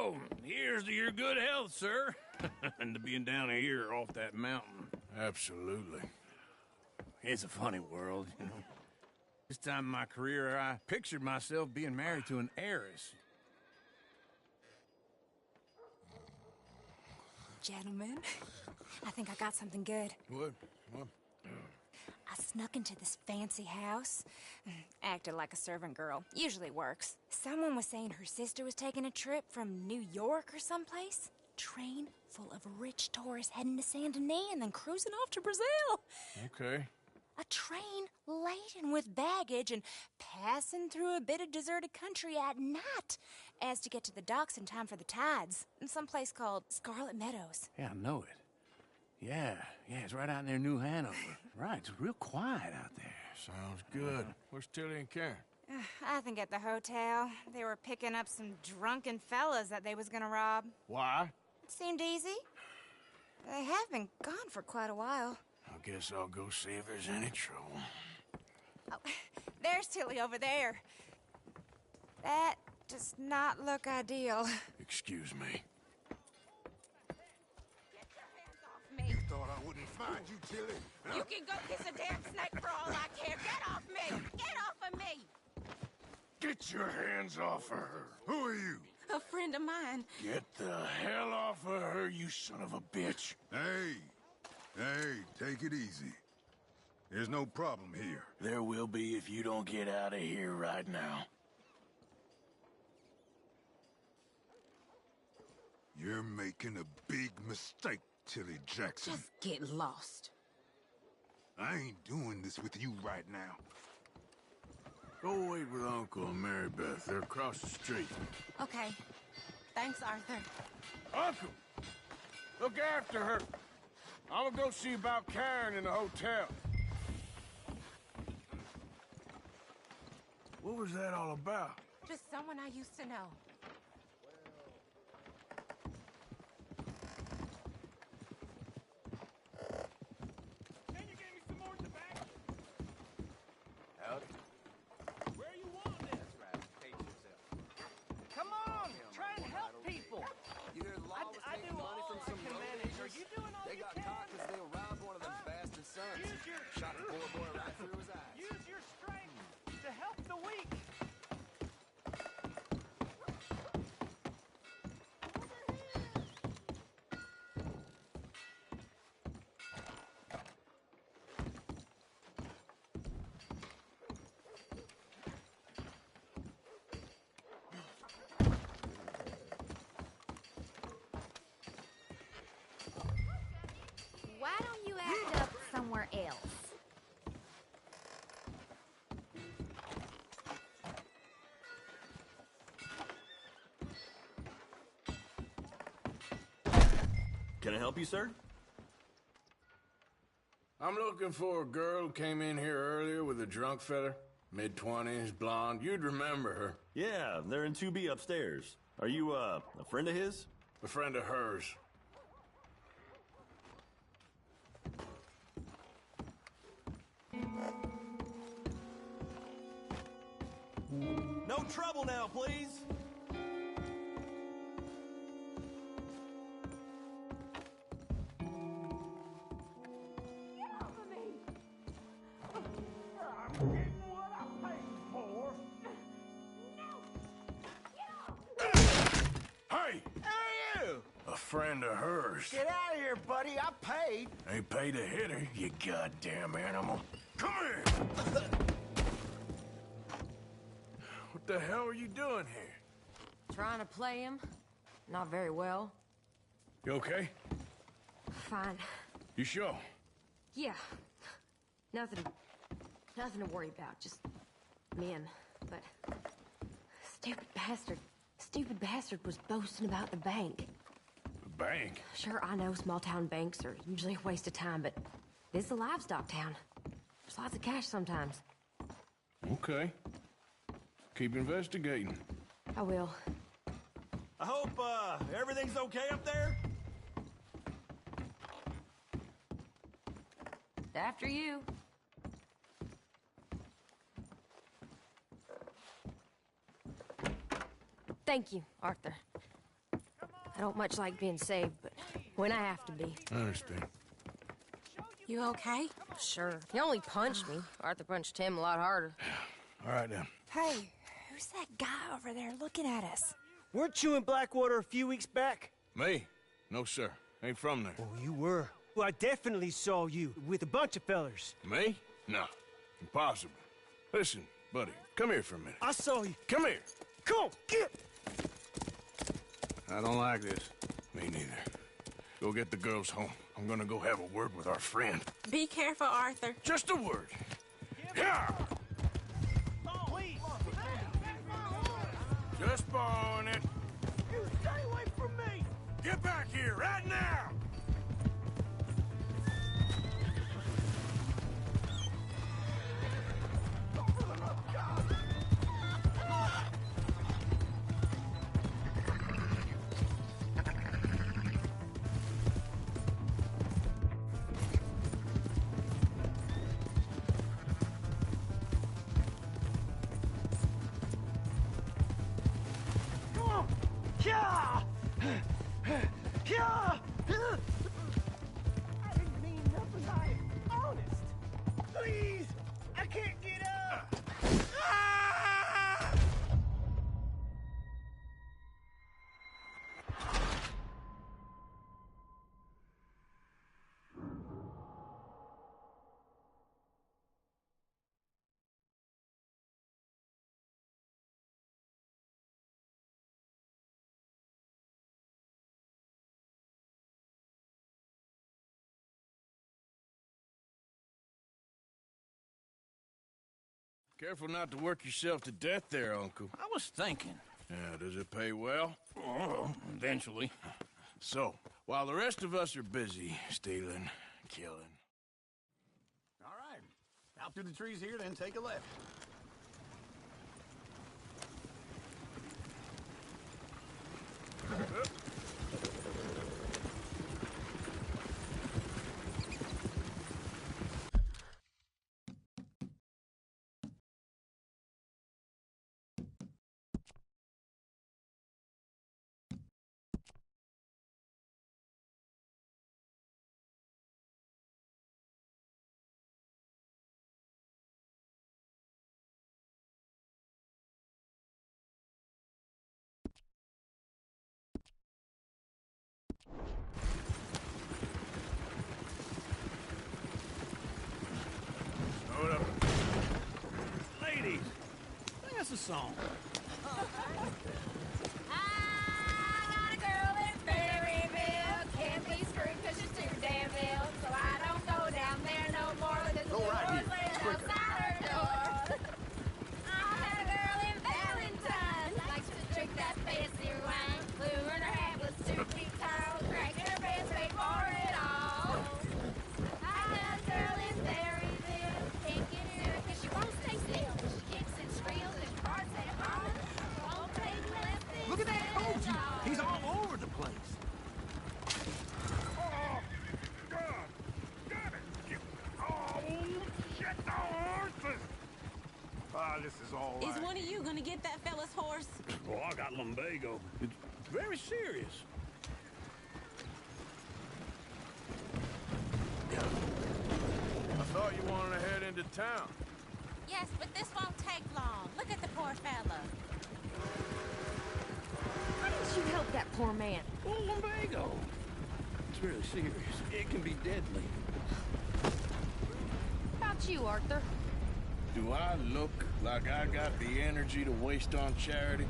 Oh, here's to your good health, sir. And to being down here off that mountain. Absolutely. It's a funny world, you know. This time in my career, I pictured myself being married to an heiress. Gentlemen, I think I got something good. What? I snuck into this fancy house. Acted like a servant girl. Usually works. Someone was saying her sister was taking a trip from New York or someplace. Train full of rich tourists heading to Saint Denis and then cruising off to Brazil. Okay. A train laden with baggage and passing through a bit of deserted country at night as to get to the docks in time for the tides in some place called Scarlet Meadows. Yeah, I know it. Yeah, it's right out near New Hanover. Right, it's real quiet out there. Sounds good. Where's Tilly and Karen? I think at the hotel. They were picking up some drunken fellas that they was gonna rob. Why? It seemed easy. They have been gone for quite a while. I guess I'll go see if there's any trouble. Oh, there's Tilly over there. That does not look ideal. Excuse me. find you, Tilly. You can go kiss a damn snake for all I care. Get off me! Get off of me! Get your hands off of her. Who are you? A friend of mine. Get the hell off of her, you son of a bitch. Hey, take it easy. There's no problem here. There will be if you don't get out of here right now. You're making a big mistake, Tilly Jackson. Just get lost. I ain't doing this with you right now. Go wait with Uncle and Mary Beth. They're across the street. Okay. Thanks, Arthur. Uncle! Look after her. I'm gonna go see about Karen in the hotel. What was that all about? Just someone I used to know. Can you give me some more tobacco? Howdy. Where you want this? That's right. Pace yourself. Come on, try and help people. You hear the law was I taking do money all from I some can road manage. Are agents? you doing all They you got can? caught because they robbed one of them bastard sons. Shot a poor boy right through his eyes. Use your strength to help the weak. Why don't you act up somewhere else? Can I help you, sir? I'm looking for a girl who came in here earlier with a drunk fella. Mid-20s, blonde. You'd remember her. Yeah, they're in 2B upstairs. Are you, a friend of his? A friend of hers. No trouble now, please! I'm getting what I paid for. Hey! Hey, you! A friend of hers. Get out of here, buddy. I paid. Ain't paid to hit her, you goddamn animal. Come here! What the hell are you doing here? Trying to play him. Not very well. You okay? Fine. You sure? Yeah. Nothing to worry about. Just men. But stupid bastard was boasting about the bank. The bank? Sure, I know small town banks are usually a waste of time, but this is a livestock town. There's lots of cash sometimes. Okay. Keep investigating. I will. I hope, everything's okay up there? After you. Thank you, Arthur. I don't much like being saved, but when I have to be. I understand. You okay? Sure. He only punched me. Arthur punched him a lot harder. All right, then. Hey, who's that guy over there looking at us? Weren't you in Blackwater a few weeks back? Me? No, sir. Ain't from there. Oh, you were. Well, I definitely saw you with a bunch of fellers. Me? No. Impossible. Listen, buddy, come here for a minute. I saw you. Come here. Come on, get! I don't like this. Me neither. Go get the girls home. I'm gonna go have a word with our friend. Be careful, Arthur. Just a word. Yeah! Please. Just borrowing it. You stay away from me! Get back here right now! Come on! Yeah! Yeah! Careful not to work yourself to death there, Uncle. I was thinking. Yeah, does it pay well? Oh, eventually. So, while the rest of us are busy stealing, killing. All right. Out through the trees here, then take a left. Hold up. Ladies, sing us a song. I got a girl in Berryville. Can't be screwed 'cause she's too damn ill. So I don't go down there no more. There's a Go little right horse here. laying Quicker. outside her door. I had a girl in Valentine. Likes to drink that fancy wine. Blue in her hat was 2 feet tall. Cracking her pants, paid for it all. I got a girl in Berryville. Can't get her 'cause she won't stay still. She kicks and squeals and farts at home. Won't take less than Look at that coach! $10. He's all over the place. Oh, God! Damn it! Oh, shit, the horses! Ah, this is all right. Is one of you gonna get that fella's horse? Oh, I got lumbago. It's very serious. I thought you wanted to head into town. Yes, but this won't take long. Look at the poor fella. Why didn't you help that poor man? Oh, lumbago. It's really serious. It can be deadly. How about you, Arthur? Do I look like I got the energy to waste on charity?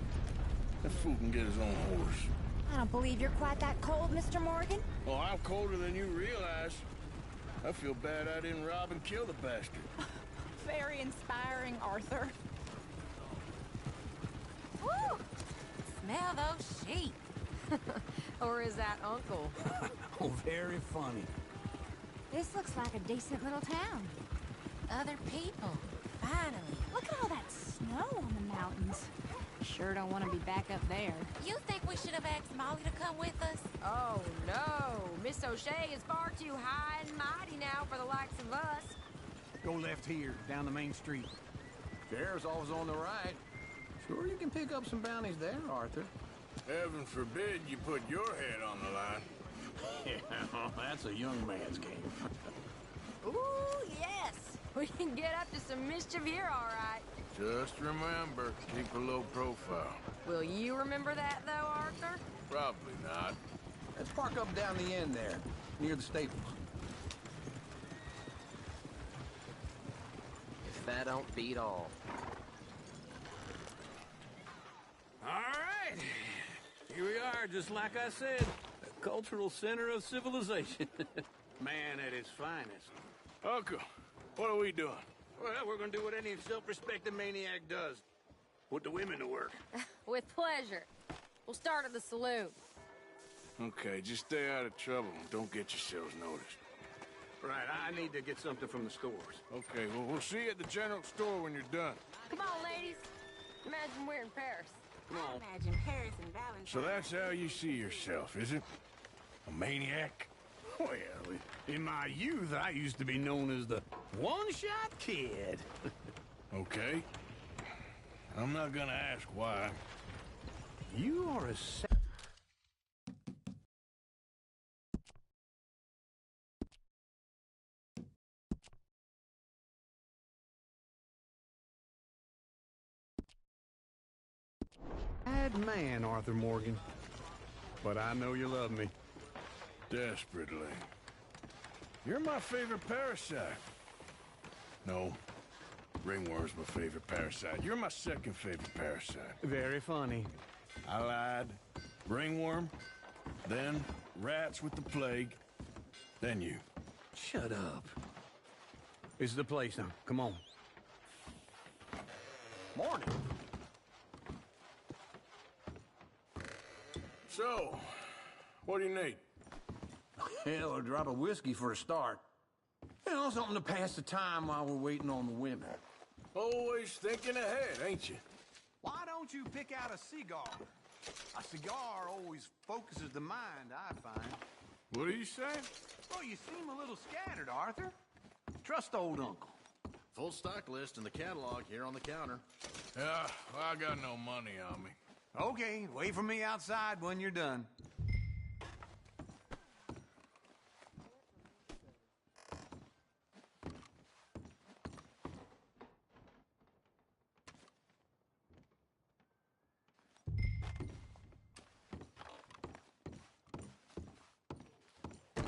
That fool can get his own horse. I don't believe you're quite that cold, Mr. Morgan. Oh, I'm colder than you realize. I feel bad I didn't rob and kill the bastard. Very inspiring, Arthur. Woo! Smell those sheep. Or is that Uncle? Oh, very funny. This looks like a decent little town. Other people. Finally. Look at all that snow on the mountains. Sure don't want to be back up there. You think we should have asked Molly to come with us? Oh, no. Miss O'Shea is far too high and mighty now for the likes of us. Go left here, down the main street. Sheriff's office on the right. Sure you can pick up some bounties there, Arthur. Heaven forbid you put your head on the line. Yeah, that's a young man's game. Ooh, yes. We can get up to some mischief here, all right. Just remember, keep a low profile. Will you remember that, though, Arthur? Probably not. Let's park up down the end there, near the stables. If that don't beat all. All right. Here we are, just like I said. A cultural center of civilization. Man at his finest. Uncle, what are we doing? Well, we're gonna do what any self-respecting maniac does. Put the women to work. With pleasure. We'll start at the saloon. Okay, just stay out of trouble and don't get yourselves noticed. Right, I need to get something from the stores. Okay, well, we'll see you at the general store when you're done. Come on, ladies. Imagine we're in Paris. I imagine Paris and Valentine. So that's how you see yourself, is it? A maniac? Well, in my youth, I used to be known as the one-shot kid. Okay. I'm not gonna ask why. You are a Bad man, Arthur Morgan. But I know you love me. Desperately. You're my favorite parasite. No. Ringworm's my favorite parasite. You're my second favorite parasite. Very funny. I lied. Ringworm, then rats with the plague, then you. Shut up. This is the place now. Come on. Morning. So, what do you need? Hell, a drop of whiskey for a start. You know, something to pass the time while we're waiting on the women. Always thinking ahead, ain't you? Why don't you pick out a cigar? A cigar always focuses the mind, I find. What are you saying? Well, you seem a little scattered, Arthur. Trust old uncle. Full stock list in the catalog here on the counter. Yeah, well, I got no money on me. Okay, wait for me outside when you're done.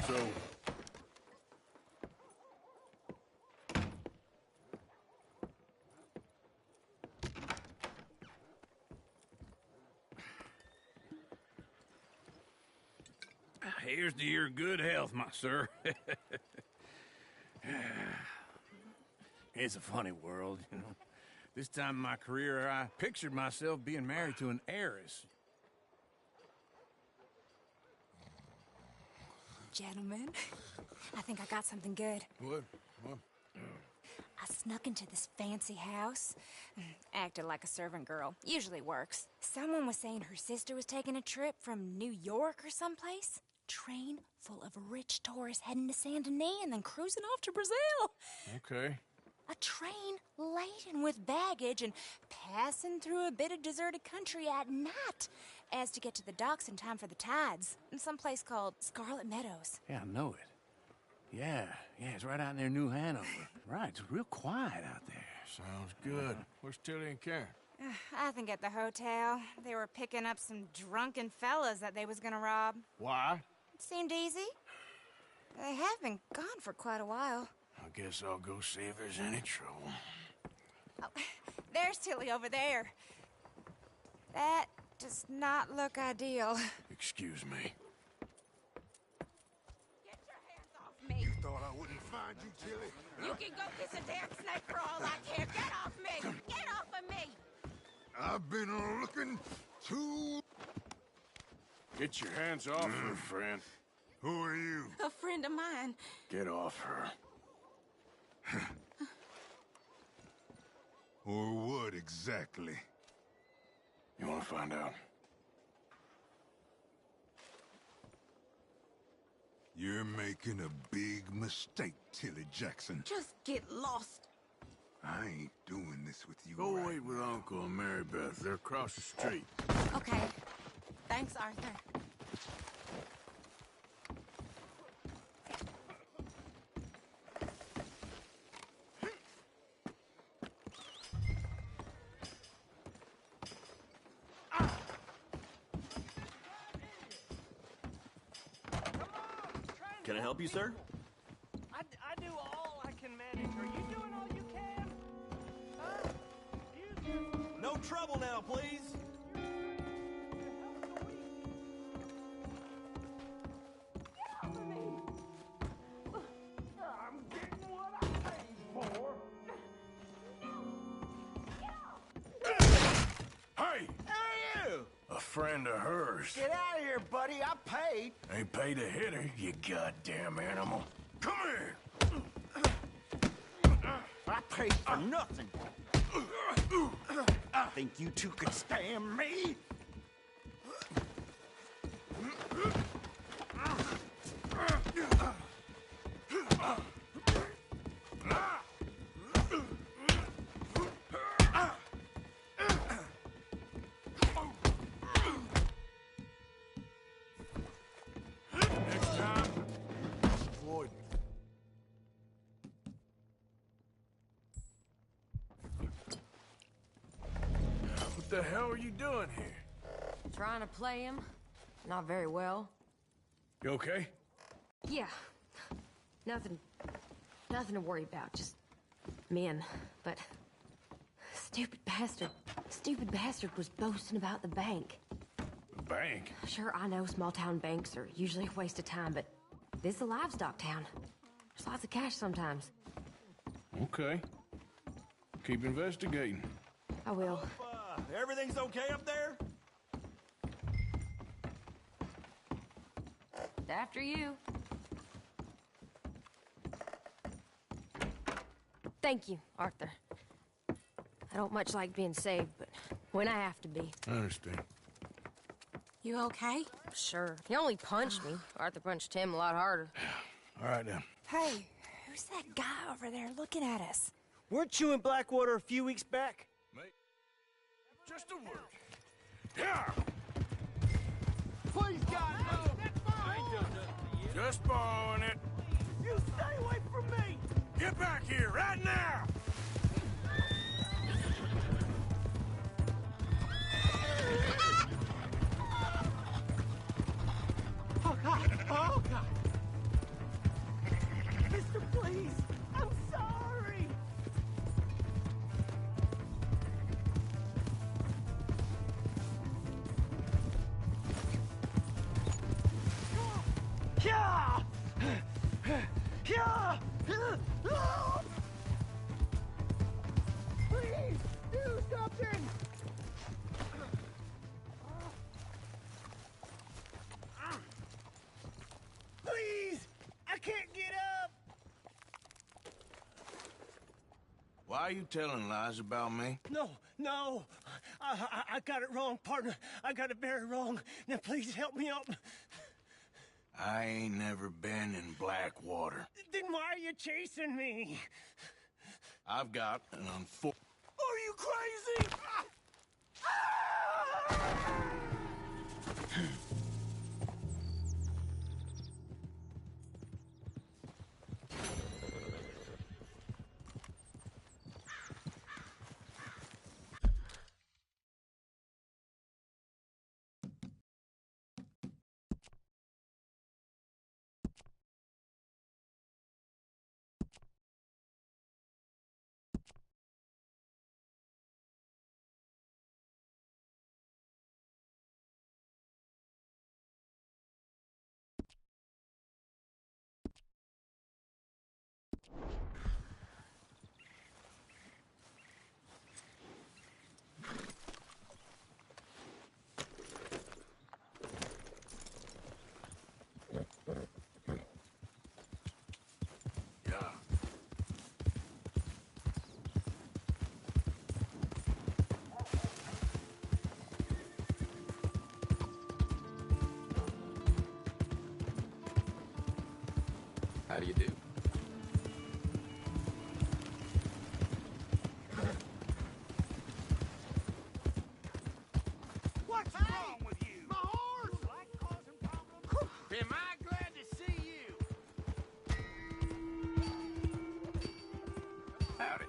So, here's to your good health, my sir. It's a funny world, you know. This time in my career, I pictured myself being married to an heiress. Gentlemen, I think I got something good. What? I snuck into this fancy house, acted like a servant girl. Usually works. Someone was saying her sister was taking a trip from New York or someplace. Train full of rich tourists heading to Saint Denis and then cruising off to Brazil. Okay. A train laden with baggage and passing through a bit of deserted country at night as to get to the docks in time for the tides in some place called Scarlet Meadows. Yeah, I know it. Yeah, it's right out near New Hanover. Right, it's real quiet out there. Sounds good. Where's Tilly and Karen? I think at the hotel. They were picking up some drunken fellas that they was gonna rob. Why? It seemed easy. They have been gone for quite a while. I guess I'll go see if there's any trouble. Oh, there's Tilly over there. That does not look ideal. Excuse me. Get your hands off me. You thought I wouldn't find you, Tilly? You can go kiss a damn snake for all I care. Get off me! Get off of me! I've been looking to... Get your hands off her, friend. Who are you? A friend of mine. Get off her. Or what exactly? You want to find out? You're making a big mistake, Tilly Jackson. Just get lost. I ain't doing this with you. Go right wait with Uncle and Mary Beth. They're across the street. Okay. Thanks, Arthur. Can I help you, sir? I do all I can manage. Are you doing all you can? Huh? No trouble now, please. I'm getting what I paid for. Hey! Hey, you! A friend of hers. Get out of here, buddy. I paid. Ain't paid to hit her, you goddamn animal. Come here! I paid for nothing. I think you two could stand me. Next time, Floyd. What the hell are you doing here? Trying to play him. Not very well. You okay? Yeah. Nothing to worry about. Just men. But stupid bastard was boasting about the bank. The bank? Sure, I know small town banks are usually a waste of time, but this is a livestock town. There's lots of cash sometimes. Okay. Keep investigating. I will. Everything's okay up there? After you. Thank you, Arthur. I don't much like being saved, but when I have to be. I understand. You okay? Sure. He only punched me. Arthur punched him a lot harder. All right, then. Hey, who's that guy over there looking at us? Weren't you in Blackwater a few weeks back? Mate, just a word. Yeah! Please, God, no! I ain't done nothing to you. Just borrowing it. You stay away from me! Get back here, right now! Oh, God! Oh, God! Mister, please! I'm sorry! Yeah! Yeah! Please! Do something! Please! I can't get up! Why are you telling lies about me? No. I got it wrong, partner. I got it very wrong. Now please help me up. I ain't never been in Blackwater. Then why are you chasing me? I've got an unfortunate... Are you crazy? How do you do? What's wrong with you? My horse! Am I glad to see you? Howdy.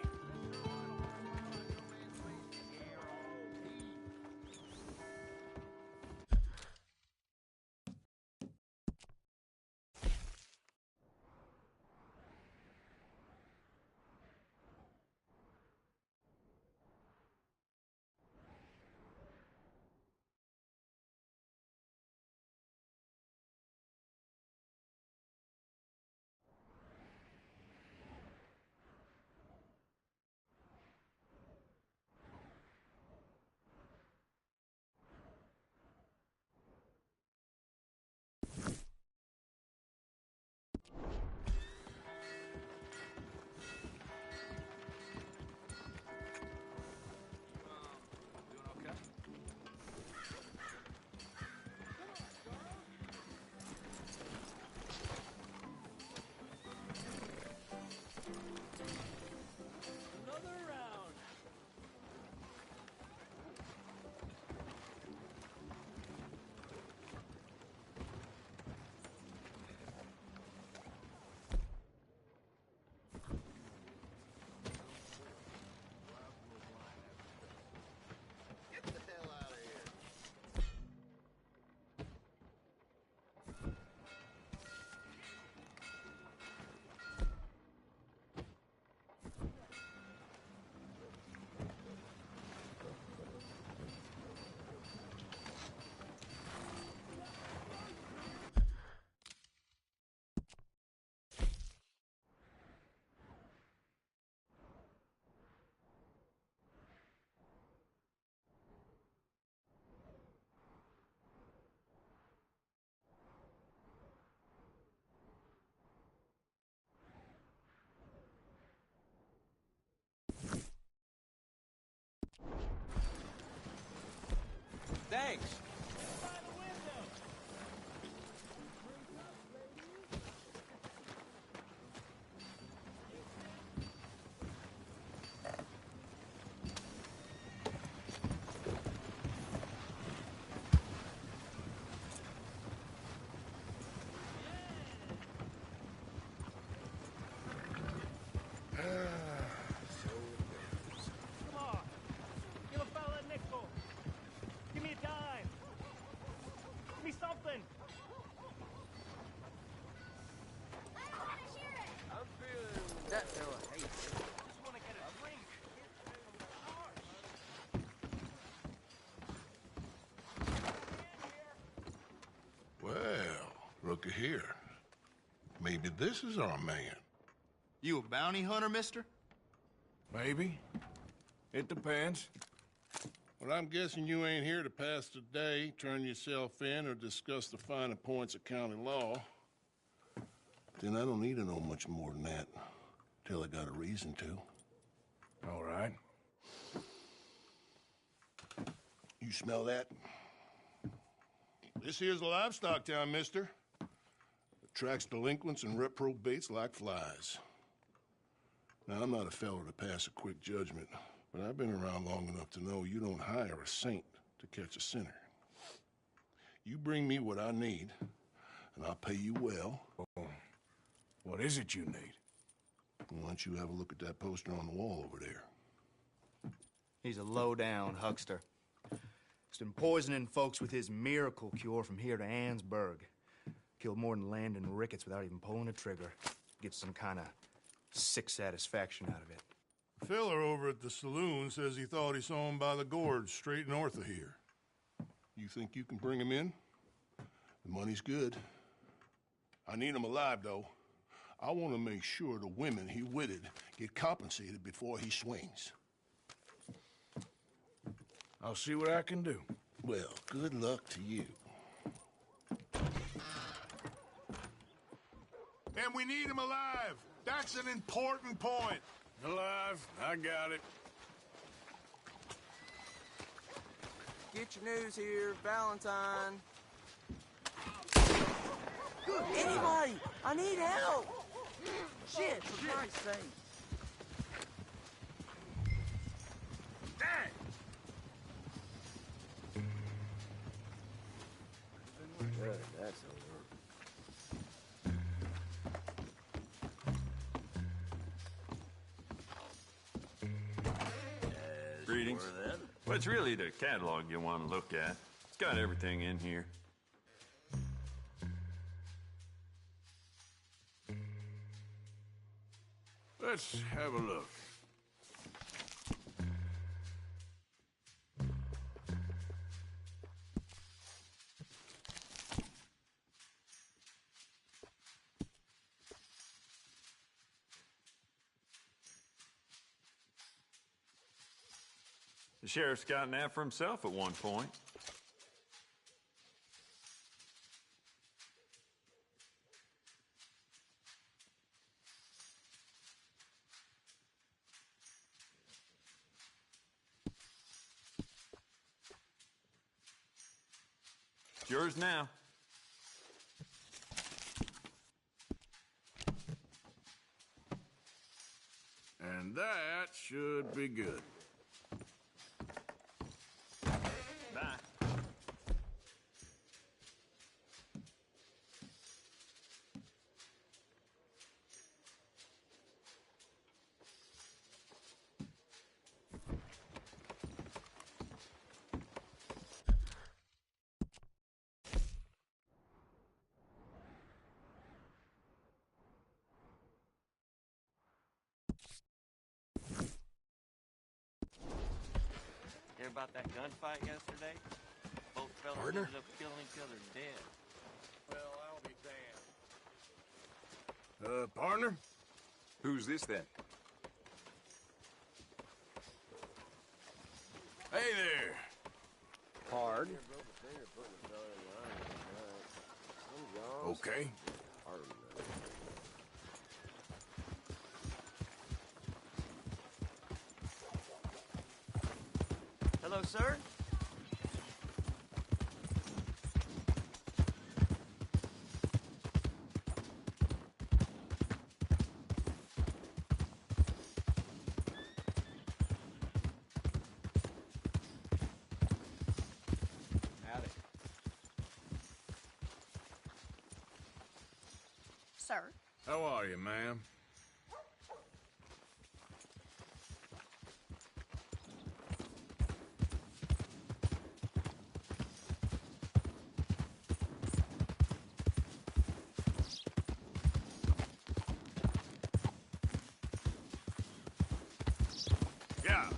looky here. Maybe this is our man. You a bounty hunter, mister? Maybe. It depends. Well, I'm guessing you ain't here to pass the day, turn yourself in, or discuss the finer points of county law. Then I don't need to know much more than that, till I got a reason to. All right. You smell that? This here's a livestock town, mister. Attracts delinquents and reprobates like flies. Now, I'm not a fellow to pass a quick judgment, but I've been around long enough to know you don't hire a saint to catch a sinner. You bring me what I need, and I'll pay you well. Oh, what is it you need? Why don't you have a look at that poster on the wall over there? He's a low-down huckster. He's been poisoning folks with his miracle cure from here to Annesburg. Killed more than Landon Ricketts without even pulling a trigger. Gets some kind of sick satisfaction out of it. The fella over at the saloon says he thought he saw him by the gorge straight north of here. You think you can bring him in? The money's good. I need him alive, though. I want to make sure the women he witted get compensated before he swings. I'll see what I can do. Well, good luck to you. And we need him alive. That's an important point. Alive, I got it. Get your news here, Valentine. Anybody! I need help! Shit, for Christ's sake. Dang! Good, that's over. Greetings. Well, it's really the catalog you want to look at. It's got everything in here. Let's have a look. The sheriff's gotten that for himself at one point. It's yours now. And that should be good. Bye. Hear about that gunfight yesterday? Both fellas Partner? ended up killing each other dead. Well, I'll be damned. Partner? Who's this then? Hey there. Hard. Okay. Hello, sir? Howdy. Sir? How are you, ma'am? Yeah.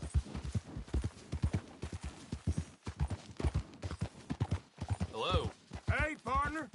Hello. Hey, partner.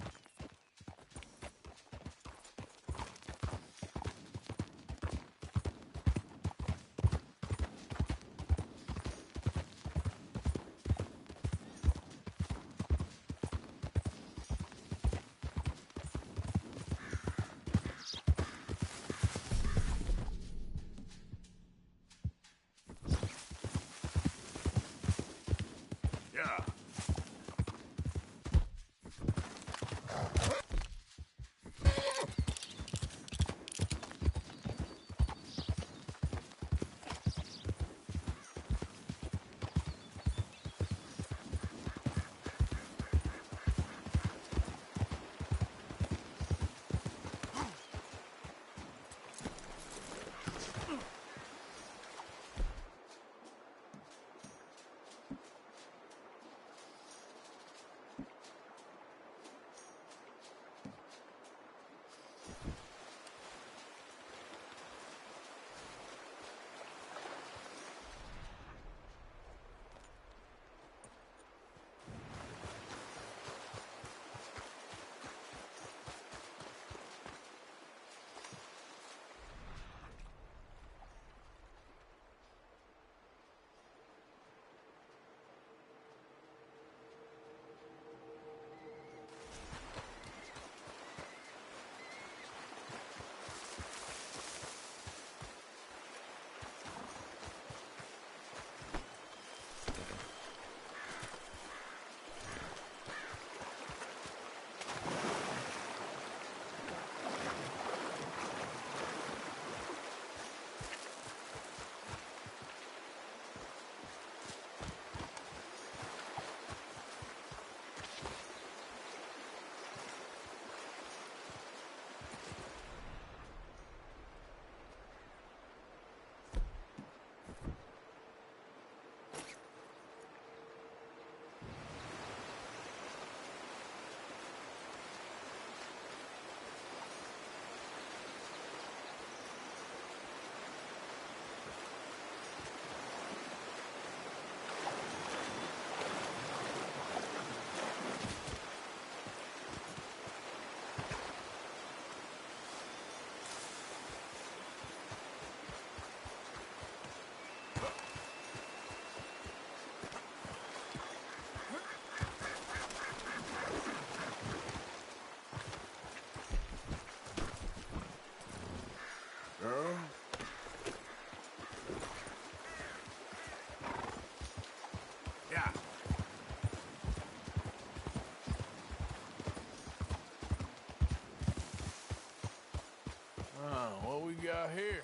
out here.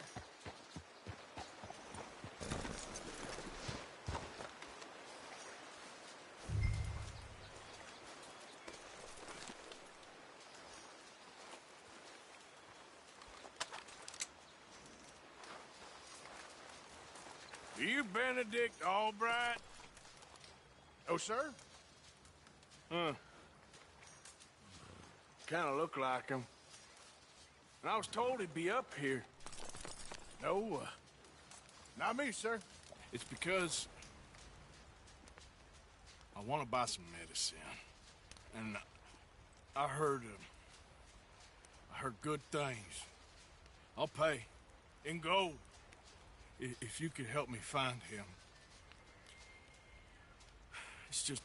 Are you Benedict Albright? Oh, sir? Huh. Kind of look like him. And I was told he'd be up here. No, not me, sir. It's because I want to buy some medicine. And I heard good things. I'll pay in gold if you could help me find him. It's just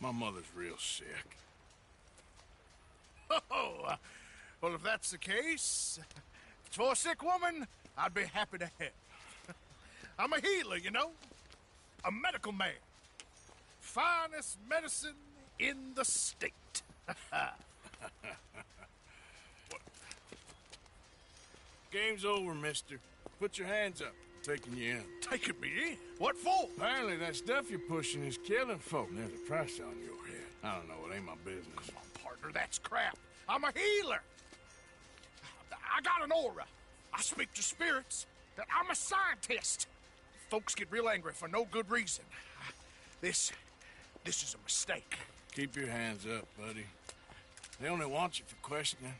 my mother's real sick. Oh, well, if that's the case, if it's for a sick woman, I'd be happy to help. I'm a healer, you know? A medical man. Finest medicine in the state. Game's over, mister. Put your hands up. I'm taking you in. Taking me in? What for? Apparently that stuff you're pushing is killing folk. There's a price on your head. I don't know. It ain't my business. Come on, partner. That's crap. I'm a healer. I got an aura. I speak to spirits. I'm a scientist. Folks get real angry for no good reason. This is a mistake. Keep your hands up, buddy. They only want you for questioning.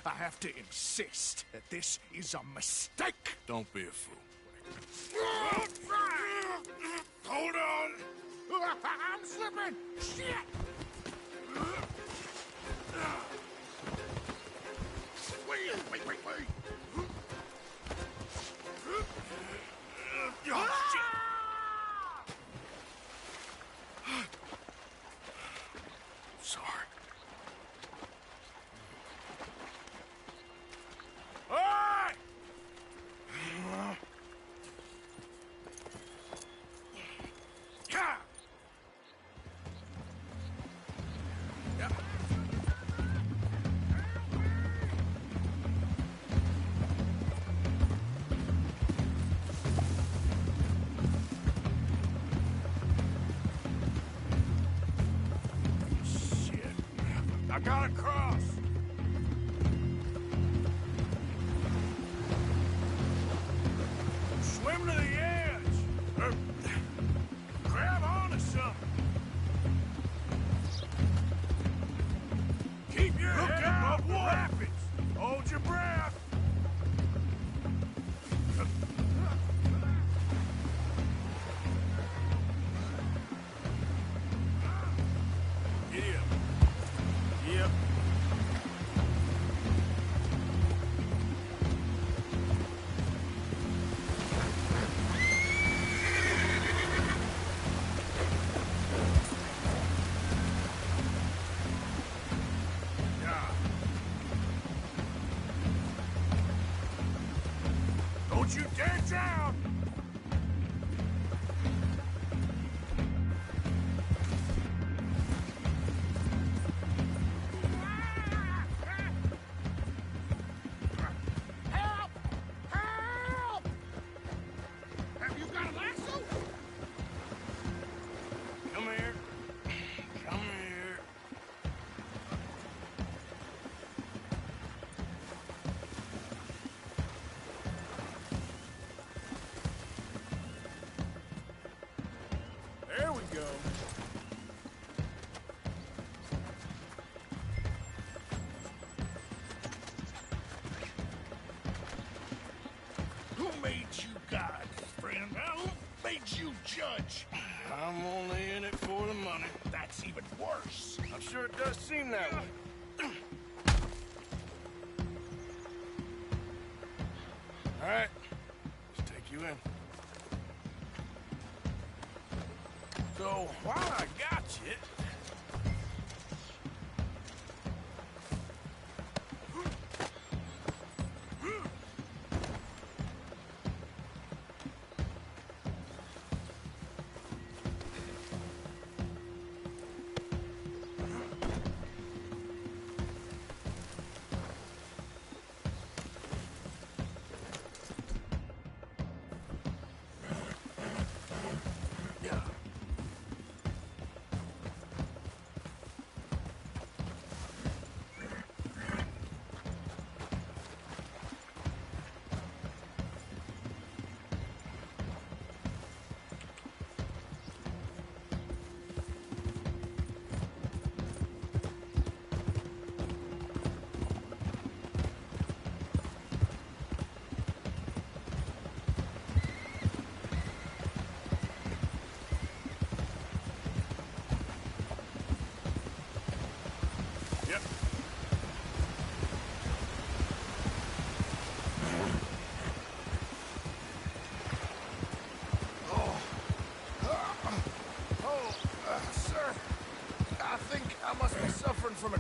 I have to insist that this is a mistake. Don't be a fool. Hold on. I'm slipping. Shit. Wait. Oh, shit. Sorry. All right! I gotta cross. Swim to the edge. Or grab onto something. Keep your head above the rapids. Hold your breath. Giddy up. Yep. Don't you dare drown! Help! Help! Have you got a lasso? Come here. Come here. There we go. Who made you God, friend? Who made you judge? I'm only in it for the money. That's even worse. I'm sure it does seem that way. All right. Let's take you in. So, while I got you...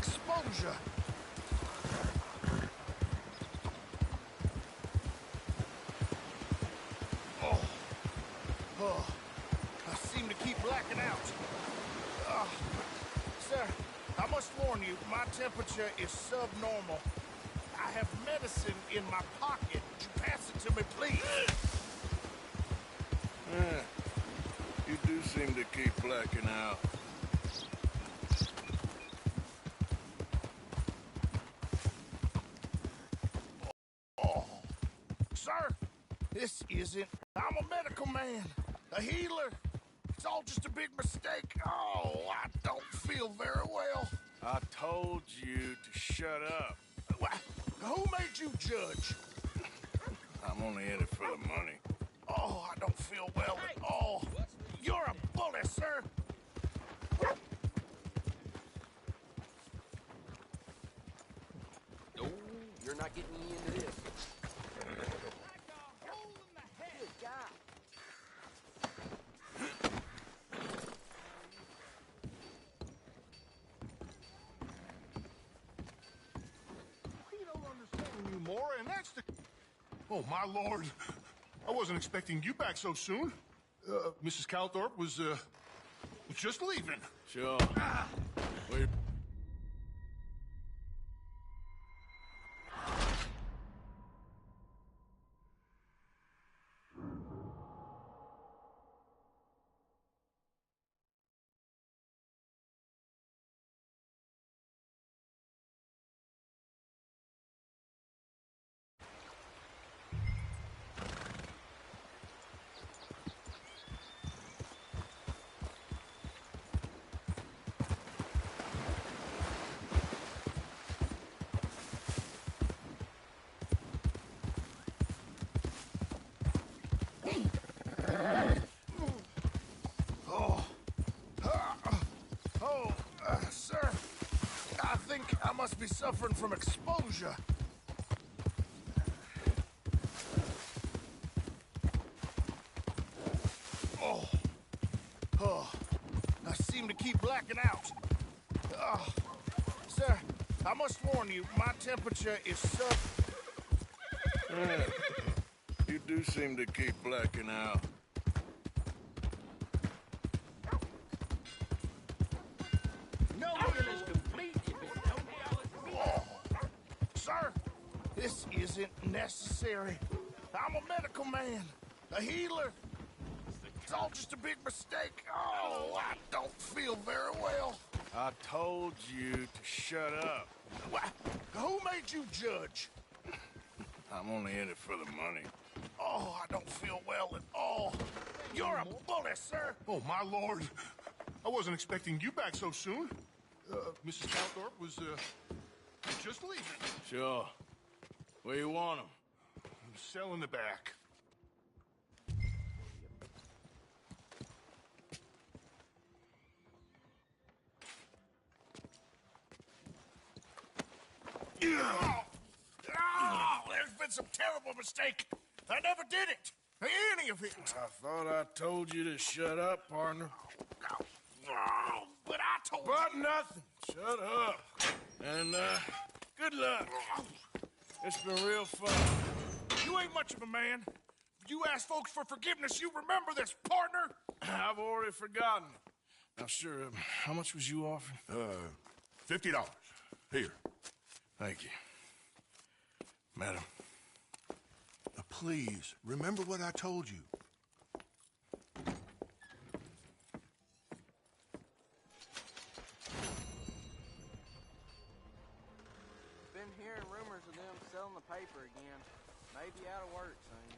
exposure. Oh, I seem to keep blacking out. Sir, I must warn you, my temperature is subnormal. I have medicine in my pocket. Would you pass it to me, please? You do seem to keep blacking out. Sir, this isn't... I'm a medical man, a healer. It's all just a big mistake. Oh, I don't feel very well. I told you to shut up. Who made you judge? I'm only in it for the money. Oh, I don't feel well at all. You're a bully, sir. No, you're not getting me into this. Good God. We don't understand you more, and that's the... Oh, my lord. I wasn't expecting you back so soon. Mrs. Calthorpe was just leaving. Sure. Wait. Sir, I think I must be suffering from exposure. I seem to keep blacking out. Sir, I must warn you, my temperature is You do seem to keep blacking out. No one is complete if it don't Sir, this isn't necessary. I'm a medical man, a healer. It's all just a big mistake. Oh, I don't feel very well. I told you to shut up. Who made you judge? I'm only in it for the money. Oh, I don't feel well at all. You're a bully, sir. Oh, my lord. I wasn't expecting you back so soon. Mrs. Calthorpe was just leaving. Sure. Where you want him? Cell in the back. There's been some terrible mistake. I never did it. Any of it. I thought I told you to shut up, partner. But I told you. But nothing. Shut up. And, good luck. It's been real fun. You ain't much of a man. You ask folks for forgiveness, you remember this, partner? I've already forgotten. Now, sure, how much was you offering? $50. Here. Thank you. Madam. Please, remember what I told you. Been hearing rumors of them selling the paper again. Maybe out of work soon.